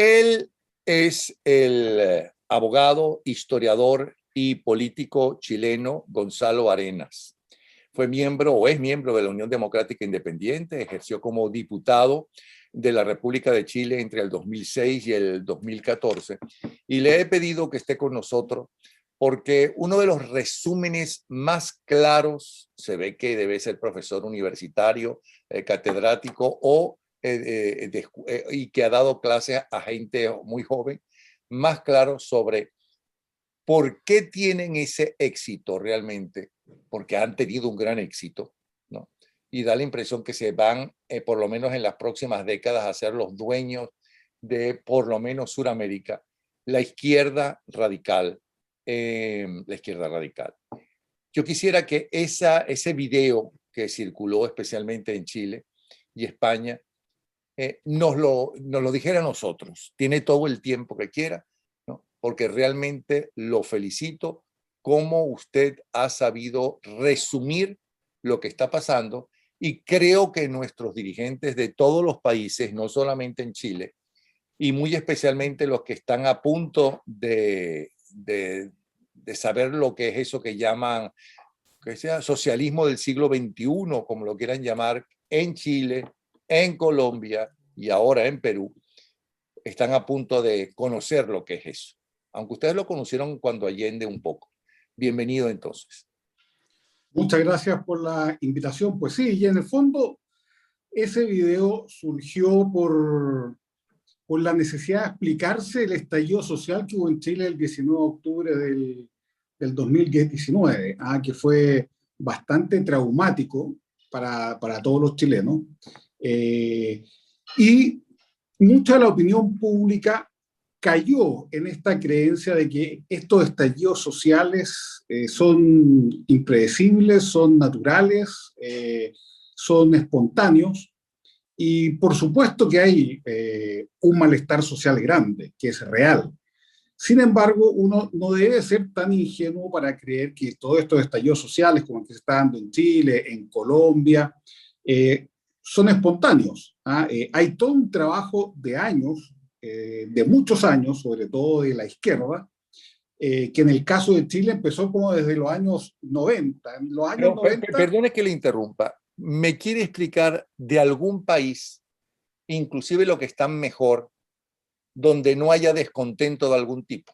Él es el abogado, historiador y político chileno Gonzalo Arenas. Fue miembro o es miembro de la Unión Democrática Independiente, ejerció como diputado de la República de Chile entre el 2006 y el 2014. Y le he pedido que esté con nosotros porque uno de los resúmenes más claros, se ve que debe ser profesor universitario, catedrático y que ha dado clases a gente muy joven, más claro sobre por qué tienen ese éxito realmente, porque han tenido un gran éxito, ¿no? Y da la impresión que se van, por lo menos en las próximas décadas, a ser los dueños de, por lo menos, Sudamérica, la izquierda radical. La izquierda radical. Yo quisiera que ese video que circuló especialmente en Chile y España, nos lo dijera a nosotros. Tiene todo el tiempo que quiera, ¿no? Porque realmente lo felicito cómo usted ha sabido resumir lo que está pasando, y creo que nuestros dirigentes de todos los países, no solamente en Chile, y muy especialmente los que están a punto de saber lo que es eso que llaman, que sea socialismo del siglo XXI, como lo quieran llamar, en Chile, en Colombia y ahora en Perú, están a punto de conocer lo que es eso. Aunque ustedes lo conocieron cuando Allende un poco. Bienvenido entonces. Muchas gracias por la invitación. Pues sí, y en el fondo ese video surgió por la necesidad de explicarse el estallido social que hubo en Chile el 19 de octubre del 2019, que fue bastante traumático para todos los chilenos. Y mucha de la opinión pública cayó en esta creencia de que estos estallidos sociales son impredecibles, son naturales, son espontáneos. Y por supuesto que hay un malestar social grande, que es real. Sin embargo, uno no debe ser tan ingenuo para creer que todos estos estallidos sociales, como el que se está dando en Chile, en Colombia, son espontáneos. Hay todo un trabajo de años, de muchos años, sobre todo de la izquierda, que en el caso de Chile empezó como desde los años 90. En los años 90... Perdone que le interrumpa. ¿Me quiere explicar de algún país, inclusive lo que están mejor, donde no haya descontento de algún tipo?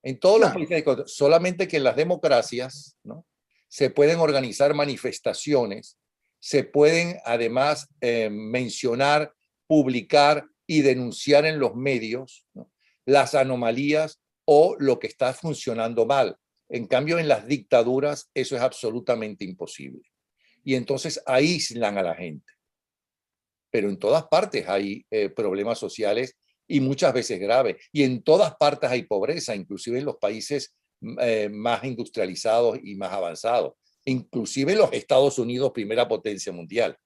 En todos los países, solamente que en las democracias, ¿no?, se pueden organizar manifestaciones, se pueden además mencionar, publicar y denunciar en los medios, ¿no?, las anomalías o lo que está funcionando mal. En cambio, en las dictaduras eso es absolutamente imposible. Y entonces aíslan a la gente. Pero en todas partes hay problemas sociales, y muchas veces graves. Y en todas partes hay pobreza, inclusive en los países más industrializados y más avanzados. Inclusive en los Estados Unidos, primera potencia mundial.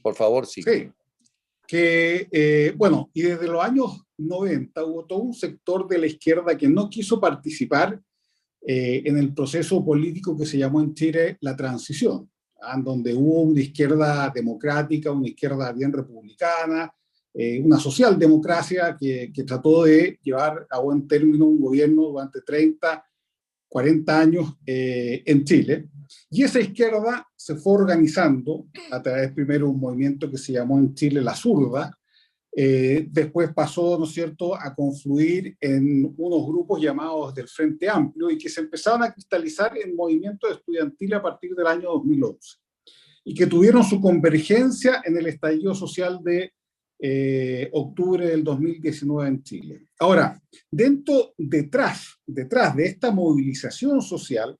Por favor, sí. Sí. Bueno, y desde los años 90 hubo todo un sector de la izquierda que no quiso participar en el proceso político que se llamó en Chile la transición, en donde hubo una izquierda democrática, una izquierda bien republicana, una socialdemocracia que trató de llevar a buen término un gobierno durante 30, 40 años en Chile. Y esa izquierda se fue organizando a través primero de un movimiento que se llamó en Chile la zurda. Después pasó, ¿no es cierto?, a confluir en unos grupos llamados del Frente Amplio, y que se empezaron a cristalizar en movimientos estudiantiles a partir del año 2011, y que tuvieron su convergencia en el estallido social de octubre del 2019 en Chile. Ahora, detrás de esta movilización social,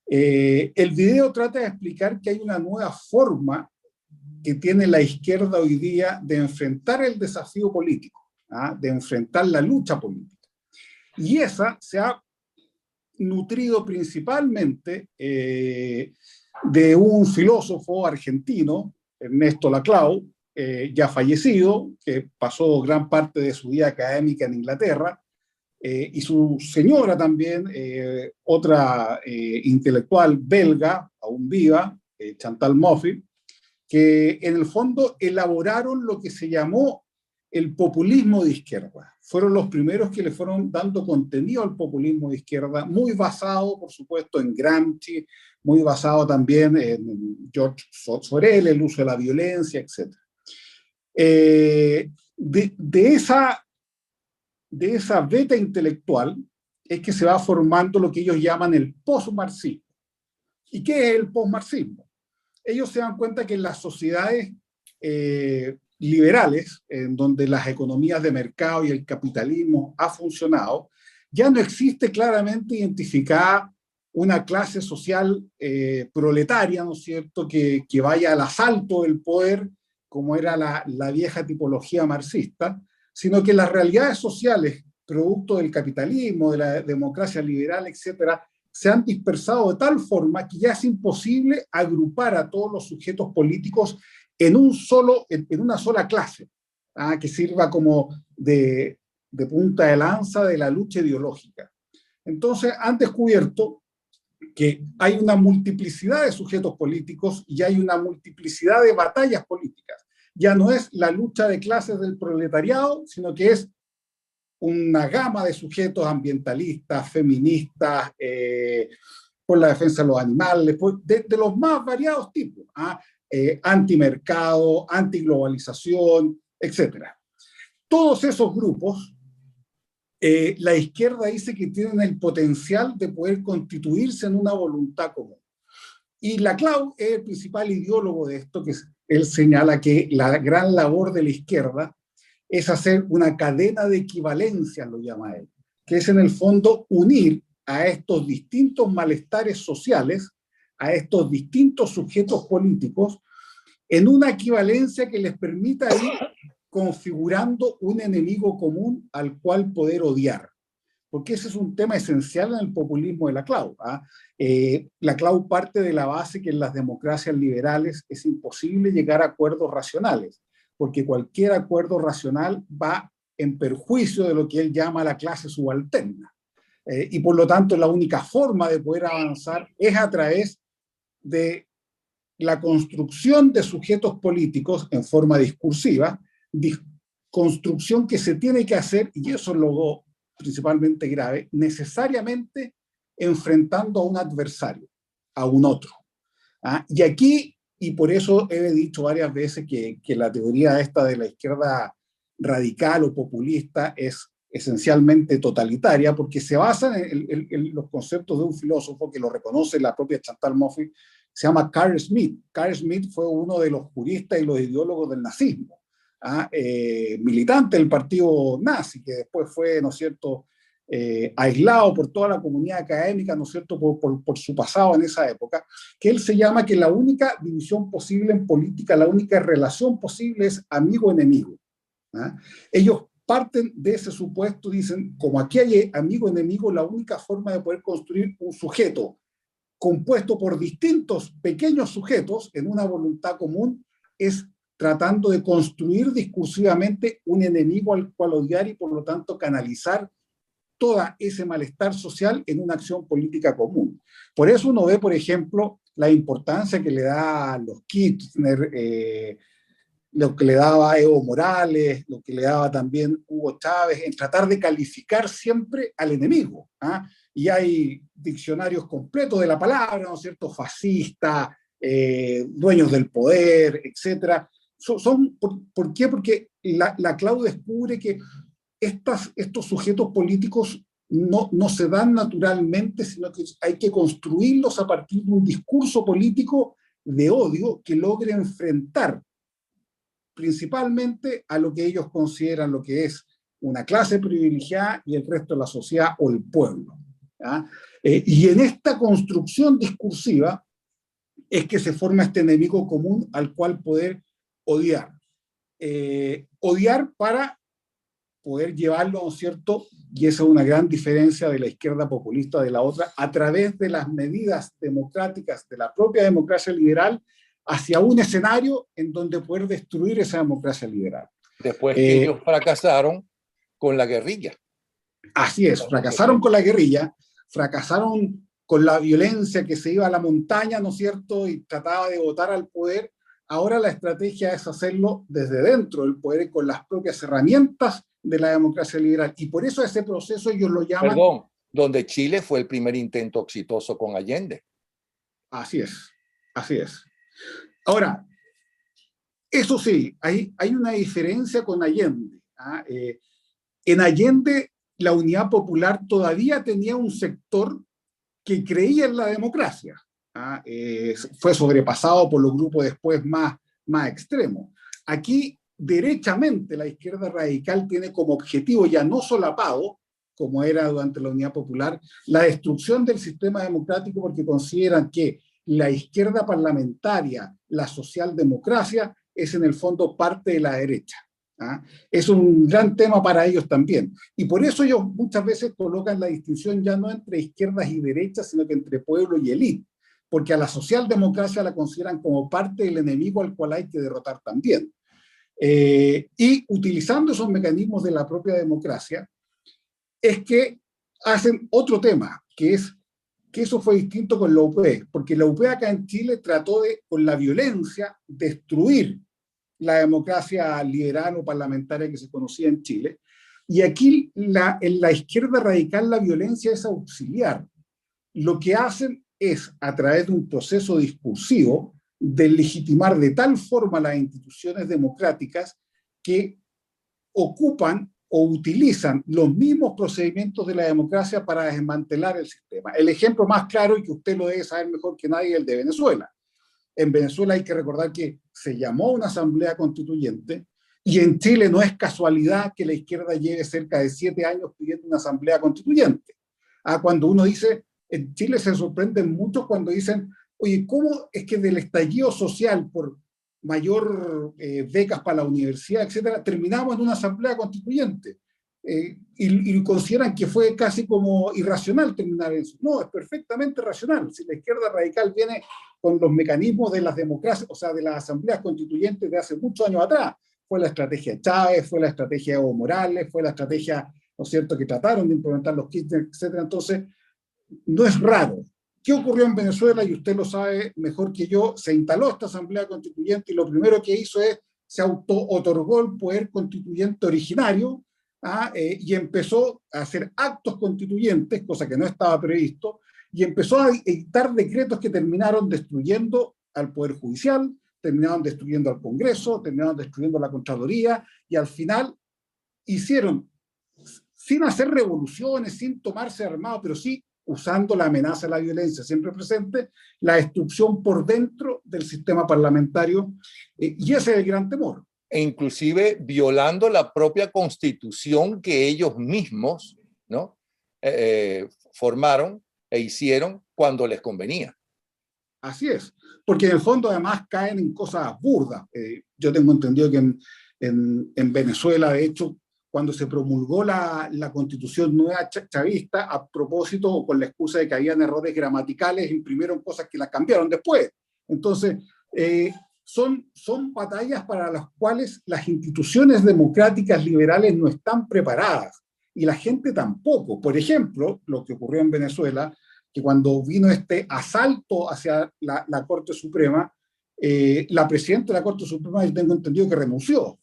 el video trata de explicar que hay una nueva forma que tiene la izquierda hoy día de enfrentar el desafío político, de enfrentar la lucha política. Y esa se ha nutrido principalmente de un filósofo argentino, Ernesto Laclau, ya fallecido, que pasó gran parte de su vida académica en Inglaterra, y su señora también, otra intelectual belga, aún viva, Chantal Mouffe, que en el fondo elaboraron lo que se llamó el populismo de izquierda. Fueron los primeros que le fueron dando contenido al populismo de izquierda, muy basado, por supuesto, en Gramsci, muy basado también en George Sorel, el uso de la violencia, etc. De esa beta intelectual es que se va formando lo que ellos llaman el postmarxismo. ¿Y qué es el postmarxismo? Ellos se dan cuenta que en las sociedades liberales, en donde las economías de mercado y el capitalismo ha funcionado, ya no existe claramente identificada una clase social proletaria, ¿no es cierto?, que vaya al asalto del poder, como era la vieja tipología marxista, sino que las realidades sociales, producto del capitalismo, de la democracia liberal, etcétera, se han dispersado de tal forma que ya es imposible agrupar a todos los sujetos políticos en una sola clase, que sirva como de punta de lanza de la lucha ideológica. Entonces han descubierto que hay una multiplicidad de sujetos políticos y hay una multiplicidad de batallas políticas. Ya no es la lucha de clases del proletariado, sino que es una gama de sujetos ambientalistas, feministas, por la defensa de los animales, de los más variados tipos, antimercado, antiglobalización, etc. Todos esos grupos, la izquierda dice que tienen el potencial de poder constituirse en una voluntad común. Y Laclau es el principal ideólogo de esto, que él señala que la gran labor de la izquierda es hacer una cadena de equivalencia, lo llama él, que es en el fondo unir a estos distintos malestares sociales, a estos distintos sujetos políticos, en una equivalencia que les permita ir configurando un enemigo común al cual poder odiar. Porque ese es un tema esencial en el populismo de Laclau. Laclau parte de la base que en las democracias liberales es imposible llegar a acuerdos racionales, porque cualquier acuerdo racional va en perjuicio de lo que él llama la clase subalterna. Y por lo tanto la única forma de poder avanzar es a través de la construcción de sujetos políticos en forma discursiva, construcción que se tiene que hacer, y eso es lo principalmente grave, necesariamente enfrentando a un adversario, a un otro. Y aquí, y por eso he dicho varias veces que la teoría esta de la izquierda radical o populista es esencialmente totalitaria, porque se basa en los conceptos de un filósofo que lo reconoce la propia Chantal Mouffe, se llama Carl Schmitt. Carl Schmitt fue uno de los juristas y los ideólogos del nazismo, militante del partido nazi, que después fue, ¿no es cierto?, aislado por toda la comunidad académica, ¿no es cierto?, por su pasado en esa época, que él se llama que la única división posible en política, la única relación posible es amigo-enemigo. Ellos parten de ese supuesto, dicen, como aquí hay amigo-enemigo, la única forma de poder construir un sujeto compuesto por distintos pequeños sujetos en una voluntad común es tratando de construir discursivamente un enemigo al cual odiar y por lo tanto canalizar todo ese malestar social en una acción política común. Por eso uno ve, por ejemplo, la importancia que le da a los Kirchner, lo que le daba Evo Morales, lo que le daba también Hugo Chávez, en tratar de calificar siempre al enemigo. Y hay diccionarios completos de la palabra, ¿no es cierto?, fascista, dueños del poder, etc. ¿Por qué? Porque Laclau descubre que estos sujetos políticos no se dan naturalmente, sino que hay que construirlos a partir de un discurso político de odio que logre enfrentar principalmente a lo que ellos consideran lo que es una clase privilegiada y el resto de la sociedad o el pueblo. Y en esta construcción discursiva es que se forma este enemigo común al cual poder odiar. Odiar para poder llevarlo, ¿no es cierto? Y esa es una gran diferencia de la izquierda populista de la otra, a través de las medidas democráticas de la propia democracia liberal hacia un escenario en donde poder destruir esa democracia liberal. Después que ellos fracasaron con la guerrilla. Así es, fracasaron con la guerrilla, fracasaron con la violencia que se iba a la montaña, ¿no es cierto?, y trataba de botar al poder Ahora la estrategia es hacerlo desde dentro del poder con las propias herramientas de la democracia liberal. Y por eso ese proceso ellos lo llaman... Perdón, donde Chile fue el primer intento exitoso con Allende. Así es, así es. Ahora, eso sí, hay una diferencia con Allende. En Allende, la Unidad Popular todavía tenía un sector que creía en la democracia. Fue sobrepasado por los grupos después más extremos. Aquí, derechamente, la izquierda radical tiene como objetivo, ya no solapado, como era durante la Unidad Popular, la destrucción del sistema democrático, porque consideran que la izquierda parlamentaria, la socialdemocracia, es en el fondo parte de la derecha. Es un gran tema para ellos también. Y por eso ellos muchas veces colocan la distinción ya no entre izquierdas y derechas, sino que entre pueblo y élite, porque a la socialdemocracia la consideran como parte del enemigo al cual hay que derrotar también. Y utilizando esos mecanismos de la propia democracia, es que hacen otro tema, que es que eso fue distinto con la UP, porque la UP acá en Chile trató de, con la violencia, destruir la democracia liberal o parlamentaria que se conocía en Chile. Y aquí en la izquierda radical la violencia es auxiliar. Lo que hacen es, a través de un proceso discursivo, de legitimar de tal forma las instituciones democráticas que ocupan o utilizan los mismos procedimientos de la democracia para desmantelar el sistema. El ejemplo más claro, y que usted lo debe saber mejor que nadie, es el de Venezuela. En Venezuela hay que recordar que se llamó una asamblea constituyente y en Chile no es casualidad que la izquierda lleve cerca de 7 años pidiendo una asamblea constituyente. Cuando uno dice, en Chile se sorprenden mucho cuando dicen, oye, ¿cómo es que del estallido social por mayor becas para la universidad, etcétera, terminamos en una asamblea constituyente? Y consideran que fue casi como irracional terminar eso. No, es perfectamente racional. Si la izquierda radical viene con los mecanismos de las democracias, o sea, de las asambleas constituyentes de hace muchos años atrás, fue la estrategia de Chávez, fue la estrategia de Evo Morales, fue la estrategia, ¿no es cierto?, que trataron de implementar los Kirchner, etcétera. Entonces, no es raro. ¿Qué ocurrió en Venezuela? Y usted lo sabe mejor que yo. Se instaló esta asamblea constituyente y lo primero que hizo es, se auto-otorgó el poder constituyente originario, y empezó a hacer actos constituyentes, cosa que no estaba previsto, y empezó a dictar decretos que terminaron destruyendo al Poder Judicial, terminaron destruyendo al Congreso, terminaron destruyendo la Contraloría, y al final hicieron, sin hacer revoluciones, sin tomarse armado, pero sí usando la amenaza de la violencia siempre presente, la destrucción por dentro del sistema parlamentario, y ese es el gran temor. E inclusive violando la propia constitución que ellos mismos, ¿no? Formaron e hicieron cuando les convenía. Así es, porque en el fondo además caen en cosas burdas. Yo tengo entendido que en Venezuela, de hecho, cuando se promulgó la constitución nueva chavista, a propósito, con la excusa de que habían errores gramaticales, imprimieron cosas que las cambiaron después. Entonces, son batallas para las cuales las instituciones democráticas liberales no están preparadas y la gente tampoco. Por ejemplo, lo que ocurrió en Venezuela, que cuando vino este asalto hacia la Corte Suprema, la presidenta de la Corte Suprema, yo tengo entendido que renunció.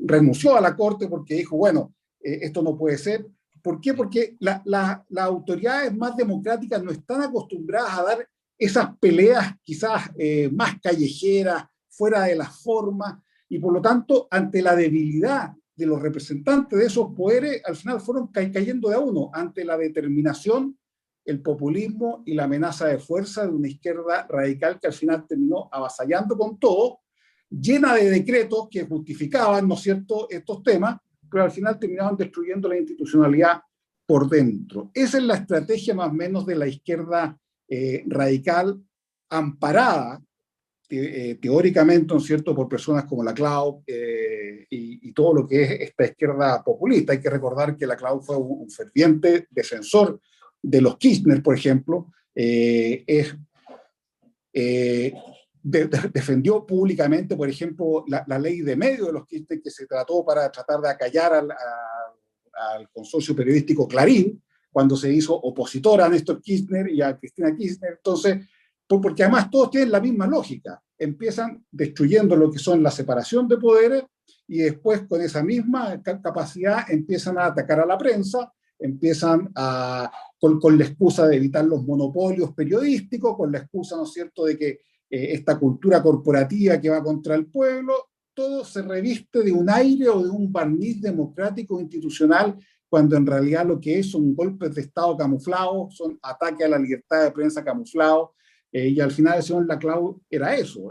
Renunció a la Corte porque dijo, bueno, esto no puede ser. ¿Por qué? Porque las autoridades más democráticas no están acostumbradas a dar esas peleas quizás más callejeras, fuera de las formas, y por lo tanto, ante la debilidad de los representantes de esos poderes, al final fueron cayendo de a uno, ante la determinación, el populismo y la amenaza de fuerza de una izquierda radical que al final terminó avasallando con todo, llena de decretos que justificaban, ¿no es cierto?, estos temas, pero al final terminaban destruyendo la institucionalidad por dentro. Esa es la estrategia más o menos de la izquierda radical, amparada teóricamente, ¿no es cierto?, por personas como la CLAU y todo lo que es esta izquierda populista. Hay que recordar que la CLAU fue un ferviente defensor de los Kirchner, por ejemplo, defendió públicamente, por ejemplo, la ley de medios de los Kirchner, que se trató para tratar de acallar al consorcio periodístico Clarín, cuando se hizo opositora a Néstor Kirchner y a Cristina Kirchner. Entonces, porque además todos tienen la misma lógica. empiezan destruyendo lo que son la separación de poderes y después con esa misma capacidad empiezan a atacar a la prensa, empiezan con la excusa de evitar los monopolios periodísticos, con la excusa, ¿no es cierto?, de que esta cultura corporativa que va contra el pueblo, todo se reviste de un aire o de un barniz democrático institucional, cuando en realidad lo que es son golpes de Estado camuflados, son ataques a la libertad de prensa camuflados, y al final el señor Laclau era eso,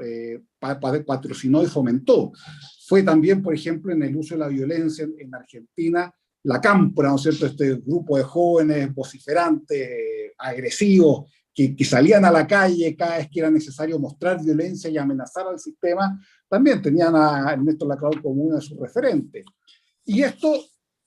patrocinó y fomentó. Fue también, por ejemplo, en el uso de la violencia en Argentina, la Cámpora, ¿no es cierto?, este grupo de jóvenes vociferantes, agresivos, que salían a la calle cada vez que era necesario mostrar violencia y amenazar al sistema, también tenían a Ernesto Laclau como uno de sus referentes. Y esto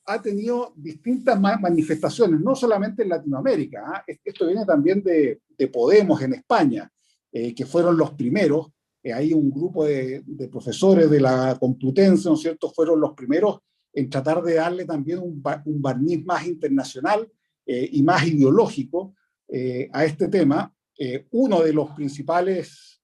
ha tenido distintas manifestaciones, no solamente en Latinoamérica, ¿eh? Esto viene también de Podemos en España, que fueron los primeros. Hay un grupo de profesores de la Complutense, ¿no es cierto?, fueron los primeros en tratar de darle también un barniz más internacional y más ideológico a este tema. Uno de los principales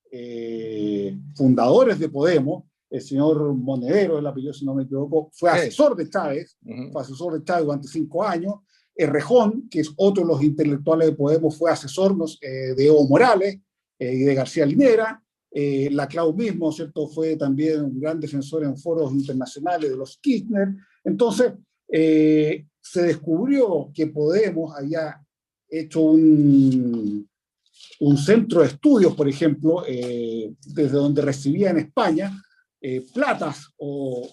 fundadores de Podemos, el señor Monedero, el apellido si no me equivoco, fue asesor de Chávez, fue asesor de Chávez durante 5 años. Errejón, que es otro de los intelectuales de Podemos, fue asesor de Evo Morales y de García Linera. Laclau mismo, ¿cierto?, fue también un gran defensor en foros internacionales de los Kirchner. Entonces, se descubrió que Podemos había hecho un centro de estudios, por ejemplo, desde donde recibía en España platas o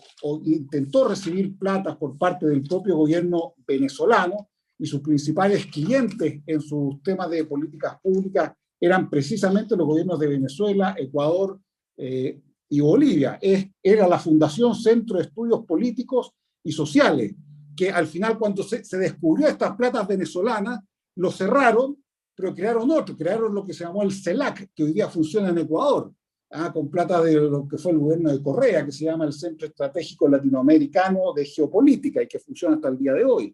intentó recibir platas por parte del propio gobierno venezolano, y sus principales clientes en sus temas de políticas públicas eran precisamente los gobiernos de Venezuela, Ecuador y Bolivia. Era la Fundación Centro de Estudios Políticos y Sociales, que al final, cuando se descubrió estas platas venezolanas, lo cerraron, pero crearon otro, crearon lo que se llamó el CELAC, que hoy día funciona en Ecuador, con plata de lo que fue el gobierno de Correa, que se llama el Centro Estratégico Latinoamericano de Geopolítica, y que funciona hasta el día de hoy.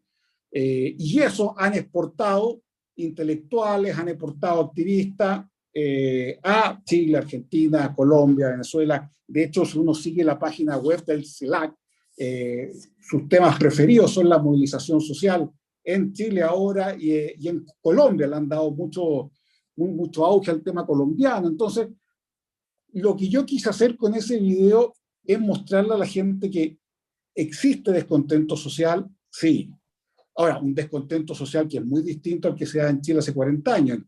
Y eso han exportado intelectuales, han exportado activistas a Chile, Argentina, Colombia, Venezuela. De hecho, si uno sigue la página web del CELAC, sus temas preferidos son la movilización social en Chile ahora, y en Colombia le han dado mucho auge al tema colombiano. Entonces, lo que yo quise hacer con ese video es mostrarle a la gente que existe descontento social, sí. Ahora, un descontento social que es muy distinto al que se da en Chile hace 40 años.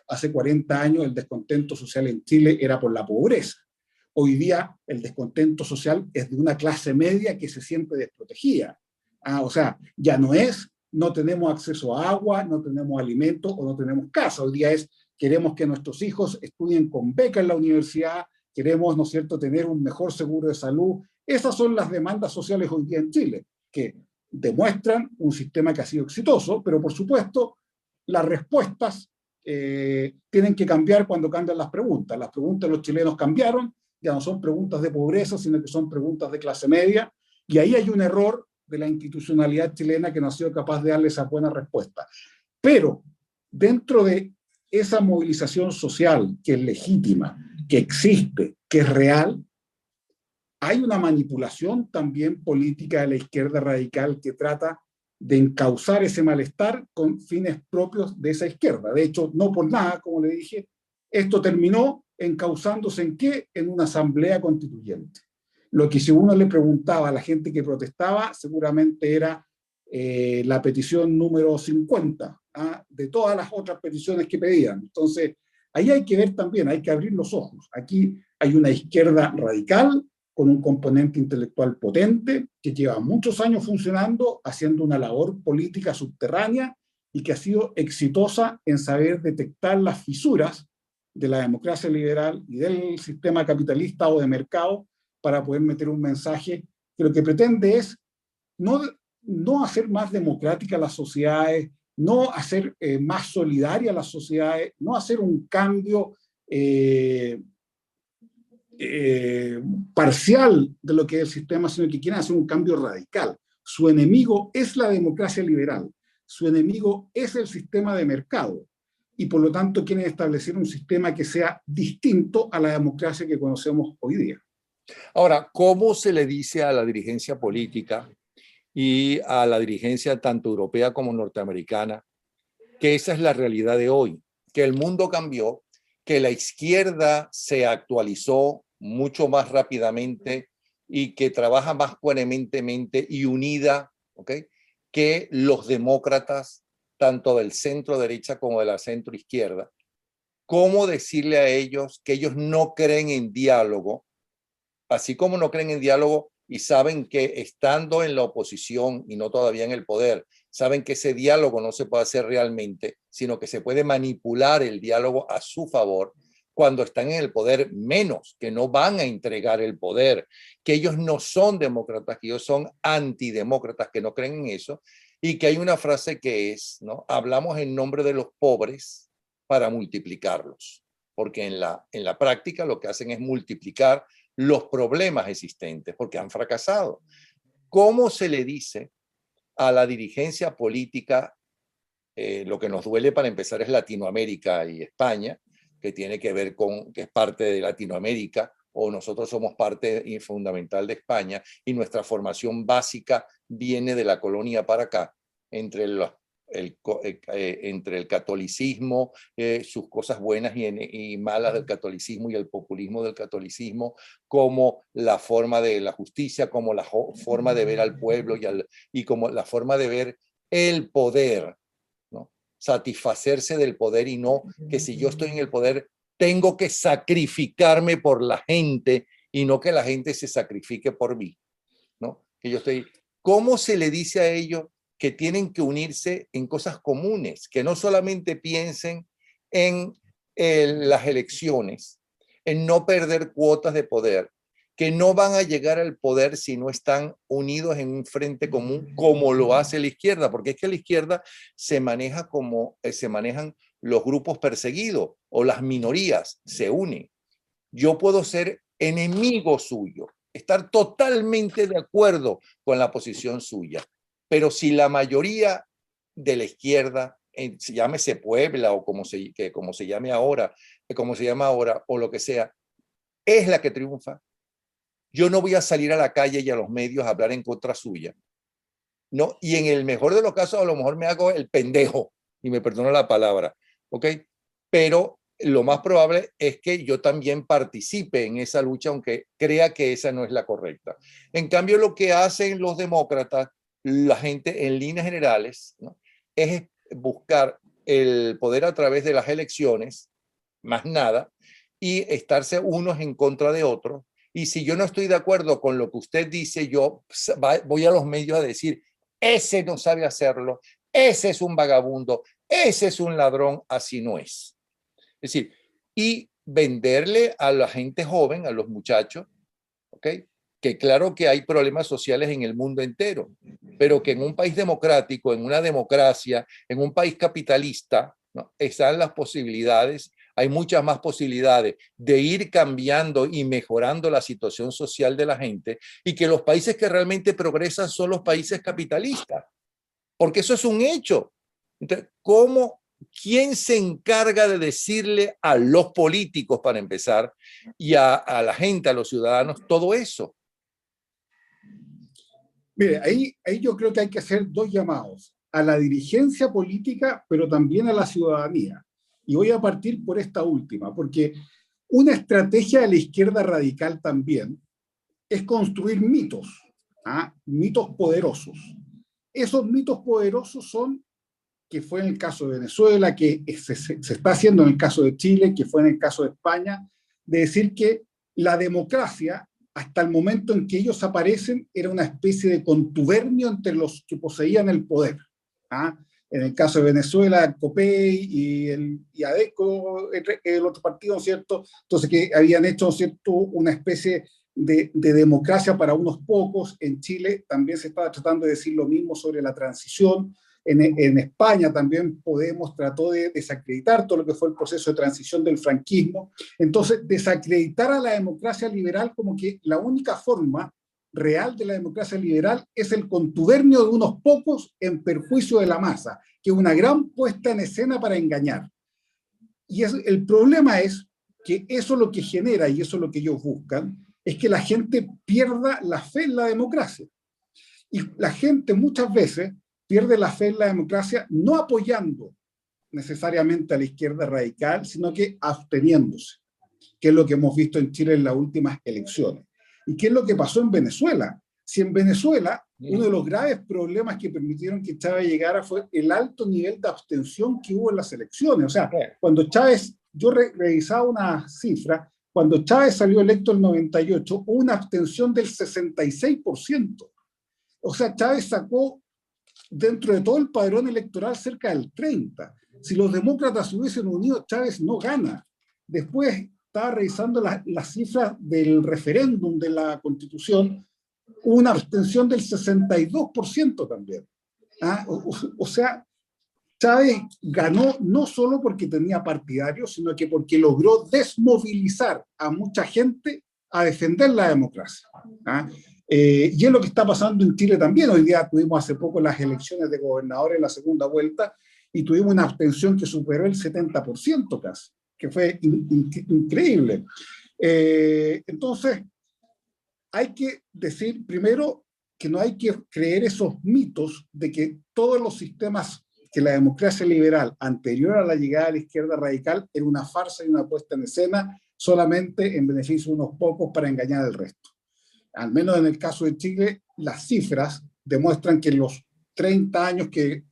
Hace 40 años el descontento social en Chile era por la pobreza. Hoy día el descontento social es de una clase media que se siente desprotegida. O sea, ya no es no tenemos acceso a agua, no tenemos alimentos o no tenemos casa. Hoy día queremos que nuestros hijos estudien con beca en la universidad, queremos, ¿no es cierto?, tener un mejor seguro de salud. Esas son las demandas sociales hoy día en Chile, que demuestran un sistema que ha sido exitoso, pero por supuesto las respuestas tienen que cambiar cuando cambian las preguntas. Las preguntas de los chilenos cambiaron, ya no son preguntas de pobreza, sino que son preguntas de clase media, y ahí hay un error de la institucionalidad chilena que no ha sido capaz de darle esa buena respuesta. Pero dentro de esa movilización social que es legítima, que existe, que es real, hay una manipulación también política de la izquierda radical que trata de encauzar ese malestar con fines propios de esa izquierda. De hecho, no por nada, como le dije, esto terminó encauzándose ¿en qué? En una asamblea constituyente. Lo que si uno le preguntaba a la gente que protestaba, seguramente era la petición número 50, de todas las otras peticiones que pedían. Entonces, ahí hay que ver también, hay que abrir los ojos. Aquí hay una izquierda radical con un componente intelectual potente que lleva muchos años funcionando, haciendo una labor política subterránea y que ha sido exitosa en saber detectar las fisuras de la democracia liberal y del sistema capitalista o de mercado para poder meter un mensaje que lo que pretende es no hacer más democráticas las sociedades, no hacer más solidarias las sociedades, no hacer un cambio parcial de lo que es el sistema, sino que quieren hacer un cambio radical. Su enemigo es la democracia liberal, su enemigo es el sistema de mercado. y por lo tanto quieren establecer un sistema que sea distinto a la democracia que conocemos hoy día. Ahora, ¿cómo se le dice a la dirigencia política y a la dirigencia tanto europea como norteamericana que esa es la realidad de hoy, que el mundo cambió, que la izquierda se actualizó mucho más rápidamente y que trabaja más coherentemente y unida, ¿ok?, que los demócratas, tanto del centro derecha como de la centro izquierda? ¿Cómo decirle a ellos que ellos no creen en diálogo, así como no creen en diálogo y saben que estando en la oposición y no todavía en el poder, saben que ese diálogo no se puede hacer realmente, sino que se puede manipular el diálogo a su favor? Cuando están en el poder, menos, que no van a entregar el poder, que ellos no son demócratas, que ellos son antidemócratas, que no creen en eso, y que hay una frase que es, ¿no?, hablamos en nombre de los pobres para multiplicarlos, porque en la práctica lo que hacen es multiplicar los problemas existentes, porque han fracasado. ¿Cómo se le dice a la dirigencia política? Lo que nos duele para empezar es Latinoamérica y España, que tiene que ver con que es parte de Latinoamérica, o nosotros somos parte fundamental de España, y nuestra formación básica viene de la colonia para acá, entre entre el catolicismo, sus cosas buenas y malas del catolicismo y el populismo del catolicismo, como la forma de la justicia, como la forma de ver al pueblo y como la forma de ver el poder, ¿no? Satisfacerse del poder y no que si yo estoy en el poder tengo que sacrificarme por la gente y no que la gente se sacrifique por mí, ¿no? Que yo estoy. ¿Cómo se le dice a ellos que tienen que unirse en cosas comunes, que no solamente piensen en las elecciones, en no perder cuotas de poder, que no van a llegar al poder si no están unidos en un frente común como lo hace la izquierda? Porque es que la izquierda se maneja como se manejan los grupos perseguidos o las minorías, se unen. Yo puedo ser enemigo suyo, estar totalmente de acuerdo con la posición suya, pero si la mayoría de la izquierda, llámese Puebla o como se llame ahora, como se llama ahora, o lo que sea, es la que triunfa, yo no voy a salir a la calle y a los medios a hablar en contra suya, ¿no? Y en el mejor de los casos, a lo mejor me hago el pendejo, y me perdono la palabra, ¿ok? Pero lo más probable es que yo también participe en esa lucha, aunque crea que esa no es la correcta. En cambio, lo que hacen los demócratas, la gente en líneas generales, ¿no?, es buscar el poder a través de las elecciones, más nada, y estarse unos en contra de otros. Y si yo no estoy de acuerdo con lo que usted dice, yo voy a los medios a decir, ese no sabe hacerlo, ese es un vagabundo, ese es un ladrón, así no es. Es decir, y venderle a la gente joven, a los muchachos, ¿ok?, que claro que hay problemas sociales en el mundo entero, pero que en un país democrático, en una democracia, en un país capitalista, ¿no?, están las posibilidades, hay muchas más posibilidades de ir cambiando y mejorando la situación social de la gente, y que los países que realmente progresan son los países capitalistas, porque eso es un hecho. Entonces, ¿quién se encarga de decirle a los políticos, para empezar, y a la gente, a los ciudadanos, todo eso? Mire, ahí yo creo que hay que hacer dos llamados, a la dirigencia política, pero también a la ciudadanía. Y voy a partir por esta última, porque una estrategia de la izquierda radical también es construir mitos, mitos poderosos. Esos mitos poderosos son, que fue en el caso de Venezuela, que se está haciendo en el caso de Chile, que fue en el caso de España, de decir que la democracia, hasta el momento en que ellos aparecen, era una especie de contubernio entre los que poseían el poder. En el caso de Venezuela, COPEI y ADECO, el otro partido, ¿cierto? Entonces, que habían hecho, ¿cierto?, una especie de democracia para unos pocos. En Chile también se estaba tratando de decir lo mismo sobre la transición. En España también Podemos trató de desacreditar todo lo que fue el proceso de transición del franquismo. Entonces, desacreditar a la democracia liberal como que la única forma real de la democracia liberal es el contubernio de unos pocos en perjuicio de la masa, que es una gran puesta en escena para engañar. Y el problema es que eso lo que genera, y eso es lo que ellos buscan, es que la gente pierda la fe en la democracia. Y la gente muchas veces pierde la fe en la democracia no apoyando necesariamente a la izquierda radical, sino que absteniéndose, que es lo que hemos visto en Chile en las últimas elecciones. ¿Y qué es lo que pasó en Venezuela? Si en Venezuela uno de los graves problemas que permitieron que Chávez llegara fue el alto nivel de abstención que hubo en las elecciones. O sea, cuando Chávez, yo revisaba una cifra, cuando Chávez salió electo en el 98, hubo una abstención del 66%. O sea, Chávez sacó dentro de todo el padrón electoral cerca del 30%. Si los demócratas hubiesen unido, Chávez no gana. Después estaba revisando las cifras del referéndum de la Constitución, una abstención del 62% también. ¿Ah? O sea, Chávez ganó no solo porque tenía partidarios, sino que porque logró desmovilizar a mucha gente a defender la democracia. ¿Ah? Y es lo que está pasando en Chile también. Hoy día tuvimos hace poco las elecciones de gobernadores en la segunda vuelta y tuvimos una abstención que superó el 70% casi, que fue increíble. Entonces, hay que decir primero que no hay que creer esos mitos de que todos los sistemas, que la democracia liberal anterior a la llegada de la izquierda radical era una farsa y una puesta en escena solamente en beneficio de unos pocos para engañar al resto. Al menos en el caso de Chile, las cifras demuestran que en los 30 años que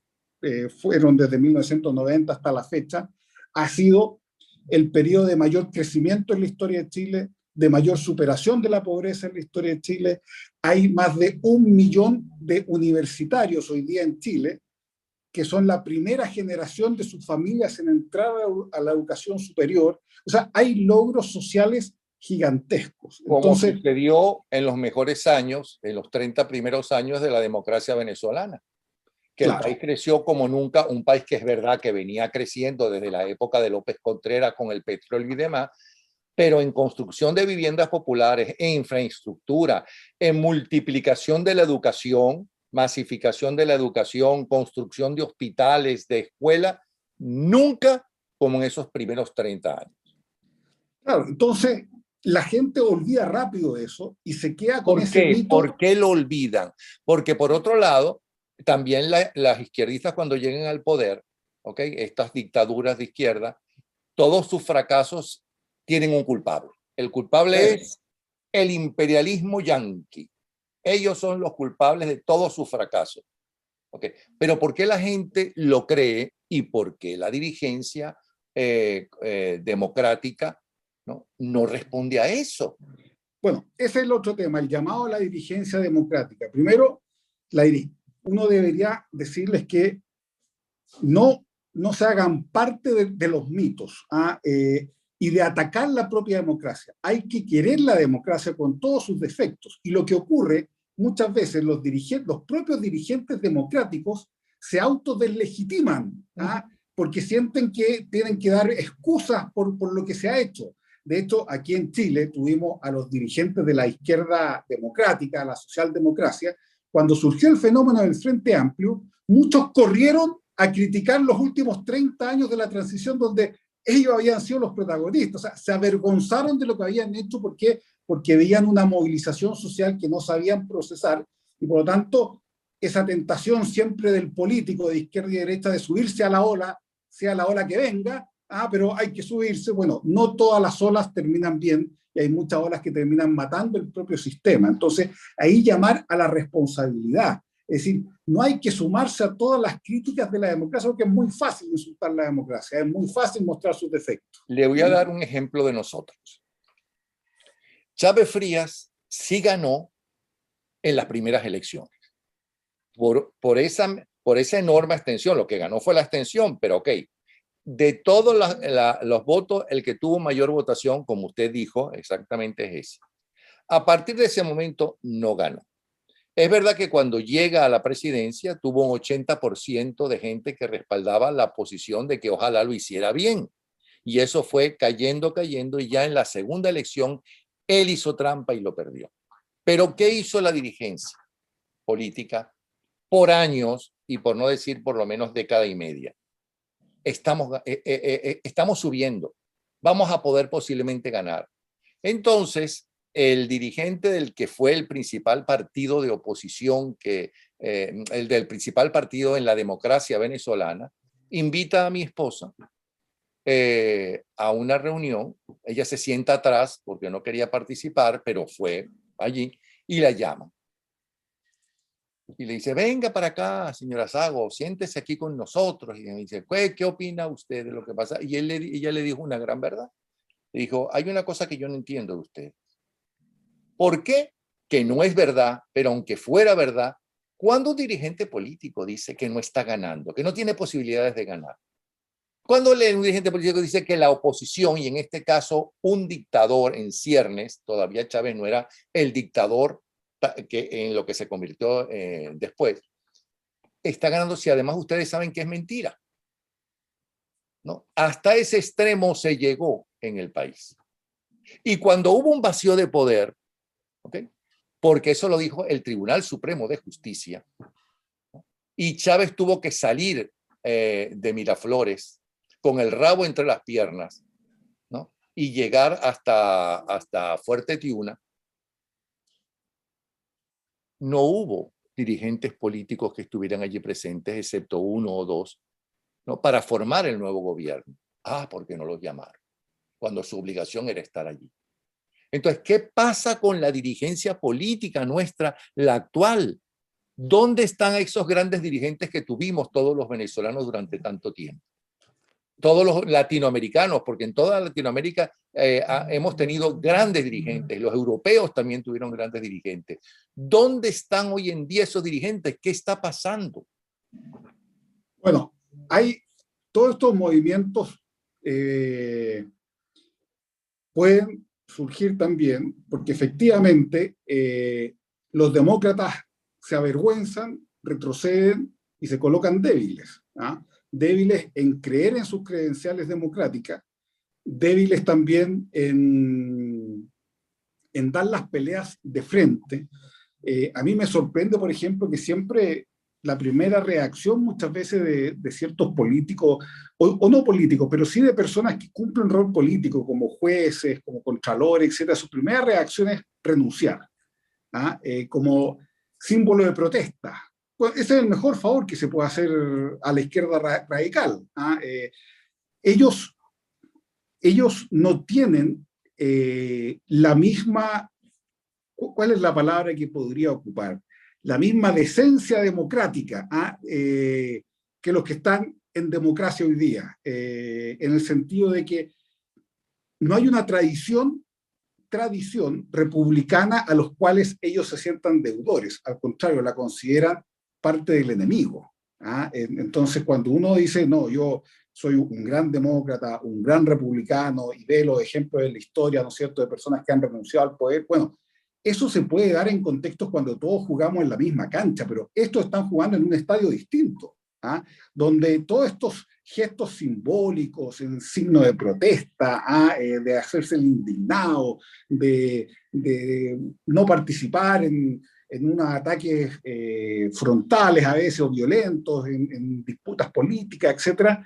fueron desde 1990 hasta la fecha, ha sido el periodo de mayor crecimiento en la historia de Chile, de mayor superación de la pobreza en la historia de Chile. Hay más de 1 millón de universitarios hoy día en Chile que son la primera generación de sus familias en entrar a la educación superior. O sea, hay logros sociales gigantescos. Como sucedió en los mejores años, en los 30 primeros años de la democracia venezolana, que claro, el país creció como nunca, un país que es verdad que venía creciendo desde la época de López Contreras con el petróleo y demás, pero en construcción de viviendas populares, en infraestructura, en multiplicación de la educación, masificación de la educación, construcción de hospitales, de escuelas, nunca como en esos primeros 30 años. Claro, entonces la gente olvida rápido eso y se queda con ese mito. ¿Por qué lo olvidan? Porque por otro lado, también las izquierdistas cuando lleguen al poder, ¿okay? Estas dictaduras de izquierda, todos sus fracasos tienen un culpable. El culpable es el imperialismo yanqui. Ellos son los culpables de todos sus fracasos. ¿Okay? Pero ¿por qué la gente lo cree y por qué la dirigencia democrática no responde a eso? Bueno, ese es el otro tema, el llamado a la dirigencia democrática. Primero, uno debería decirles que no se hagan parte de los mitos y de atacar la propia democracia. Hay que querer la democracia con todos sus defectos. Y lo que ocurre muchas veces, los propios dirigentes democráticos se autodeslegitiman, porque sienten que tienen que dar excusas por lo que se ha hecho. De hecho, aquí en Chile tuvimos a los dirigentes de la izquierda democrática, la socialdemocracia, cuando surgió el fenómeno del Frente Amplio, muchos corrieron a criticar los últimos 30 años de la transición donde ellos habían sido los protagonistas. O sea, se avergonzaron de lo que habían hecho porque veían una movilización social que no sabían procesar y por lo tanto esa tentación siempre del político de izquierda y derecha de subirse a la ola, sea la ola que venga, pero hay que subirse. Bueno, no todas las olas terminan bien y hay muchas olas que terminan matando el propio sistema. Entonces, ahí llamar a la responsabilidad. Es decir, no hay que sumarse a todas las críticas de la democracia porque es muy fácil insultar la democracia, es muy fácil mostrar sus defectos. Le voy a dar un ejemplo de nosotros. Chávez Frías sí ganó en las primeras elecciones. Por esa enorme abstención, lo que ganó fue la abstención, pero ok. De todos los votos, el que tuvo mayor votación, como usted dijo, exactamente es ese. A partir de ese momento no ganó. Es verdad que cuando llega a la presidencia tuvo un 80% de gente que respaldaba la posición de que ojalá lo hiciera bien. Y eso fue cayendo y ya en la segunda elección él hizo trampa y lo perdió. Pero ¿qué hizo la dirigencia política por años y por no decir por lo menos década y media? estamos subiendo, vamos a poder posiblemente ganar. Entonces, el dirigente del que fue el principal partido de oposición, el del principal partido en la democracia venezolana, invita a mi esposa a una reunión. Ella se sienta atrás porque no quería participar, pero fue allí y la llama. Y le dice, venga para acá, señora Sago, siéntese aquí con nosotros. Y me dice, ¿qué opina usted de lo que pasa? Y ella le dijo una gran verdad. Le dijo, hay una cosa que yo no entiendo de usted. ¿Por qué? Que no es verdad, pero aunque fuera verdad, cuando un dirigente político dice que no está ganando, que no tiene posibilidades de ganar, cuando un dirigente político dice que la oposición, y en este caso un dictador en ciernes, todavía Chávez no era el dictador en lo que se convirtió después, está ganando, si además ustedes saben que es mentira, ¿no? Hasta ese extremo se llegó en el país. Y cuando hubo un vacío de poder, ¿okay? Porque eso lo dijo el Tribunal Supremo de Justicia, ¿no? Y Chávez tuvo que salir de Miraflores con el rabo entre las piernas, ¿no? Y llegar hasta Fuerte Tiuna. No hubo dirigentes políticos que estuvieran allí presentes, excepto uno o dos, ¿no? Para formar el nuevo gobierno. Porque no los llamaron, cuando su obligación era estar allí. Entonces, ¿qué pasa con la dirigencia política nuestra, la actual? ¿Dónde están esos grandes dirigentes que tuvimos todos los venezolanos durante tanto tiempo? Todos los latinoamericanos, porque en toda Latinoamérica hemos tenido grandes dirigentes, los europeos también tuvieron grandes dirigentes. ¿Dónde están hoy en día esos dirigentes? ¿Qué está pasando? Bueno, hay todos estos movimientos pueden surgir también porque efectivamente los demócratas se avergüenzan, retroceden y se colocan débiles, ¿ah? Débiles en creer en sus credenciales democráticas, débiles también en dar las peleas de frente. A mí me sorprende, por ejemplo, que siempre la primera reacción muchas veces de ciertos políticos, o no políticos, pero sí de personas que cumplen un rol político, como jueces, como contralores, etc., su primera reacción es renunciar, ¿ah? Como símbolo de protesta. Pues ese es el mejor favor que se puede hacer a la izquierda radical, ¿ah? Ellos no tienen la misma, ¿cuál es la palabra que podría ocupar? La misma decencia democrática, que los que están en democracia hoy día, en el sentido de que no hay una tradición republicana a los cuales ellos se sientan deudores, al contrario, la consideran parte del enemigo. Entonces, cuando uno dice, no, yo soy un gran demócrata, un gran republicano, y ve los ejemplos de la historia, ¿no es cierto?, de personas que han renunciado al poder, bueno, eso se puede dar en contextos cuando todos jugamos en la misma cancha, pero estos están jugando en un estadio distinto, donde todos estos gestos simbólicos en signo de protesta, de hacerse el indignado, de no participar en unos ataques frontales a veces o violentos, en disputas políticas, etc.,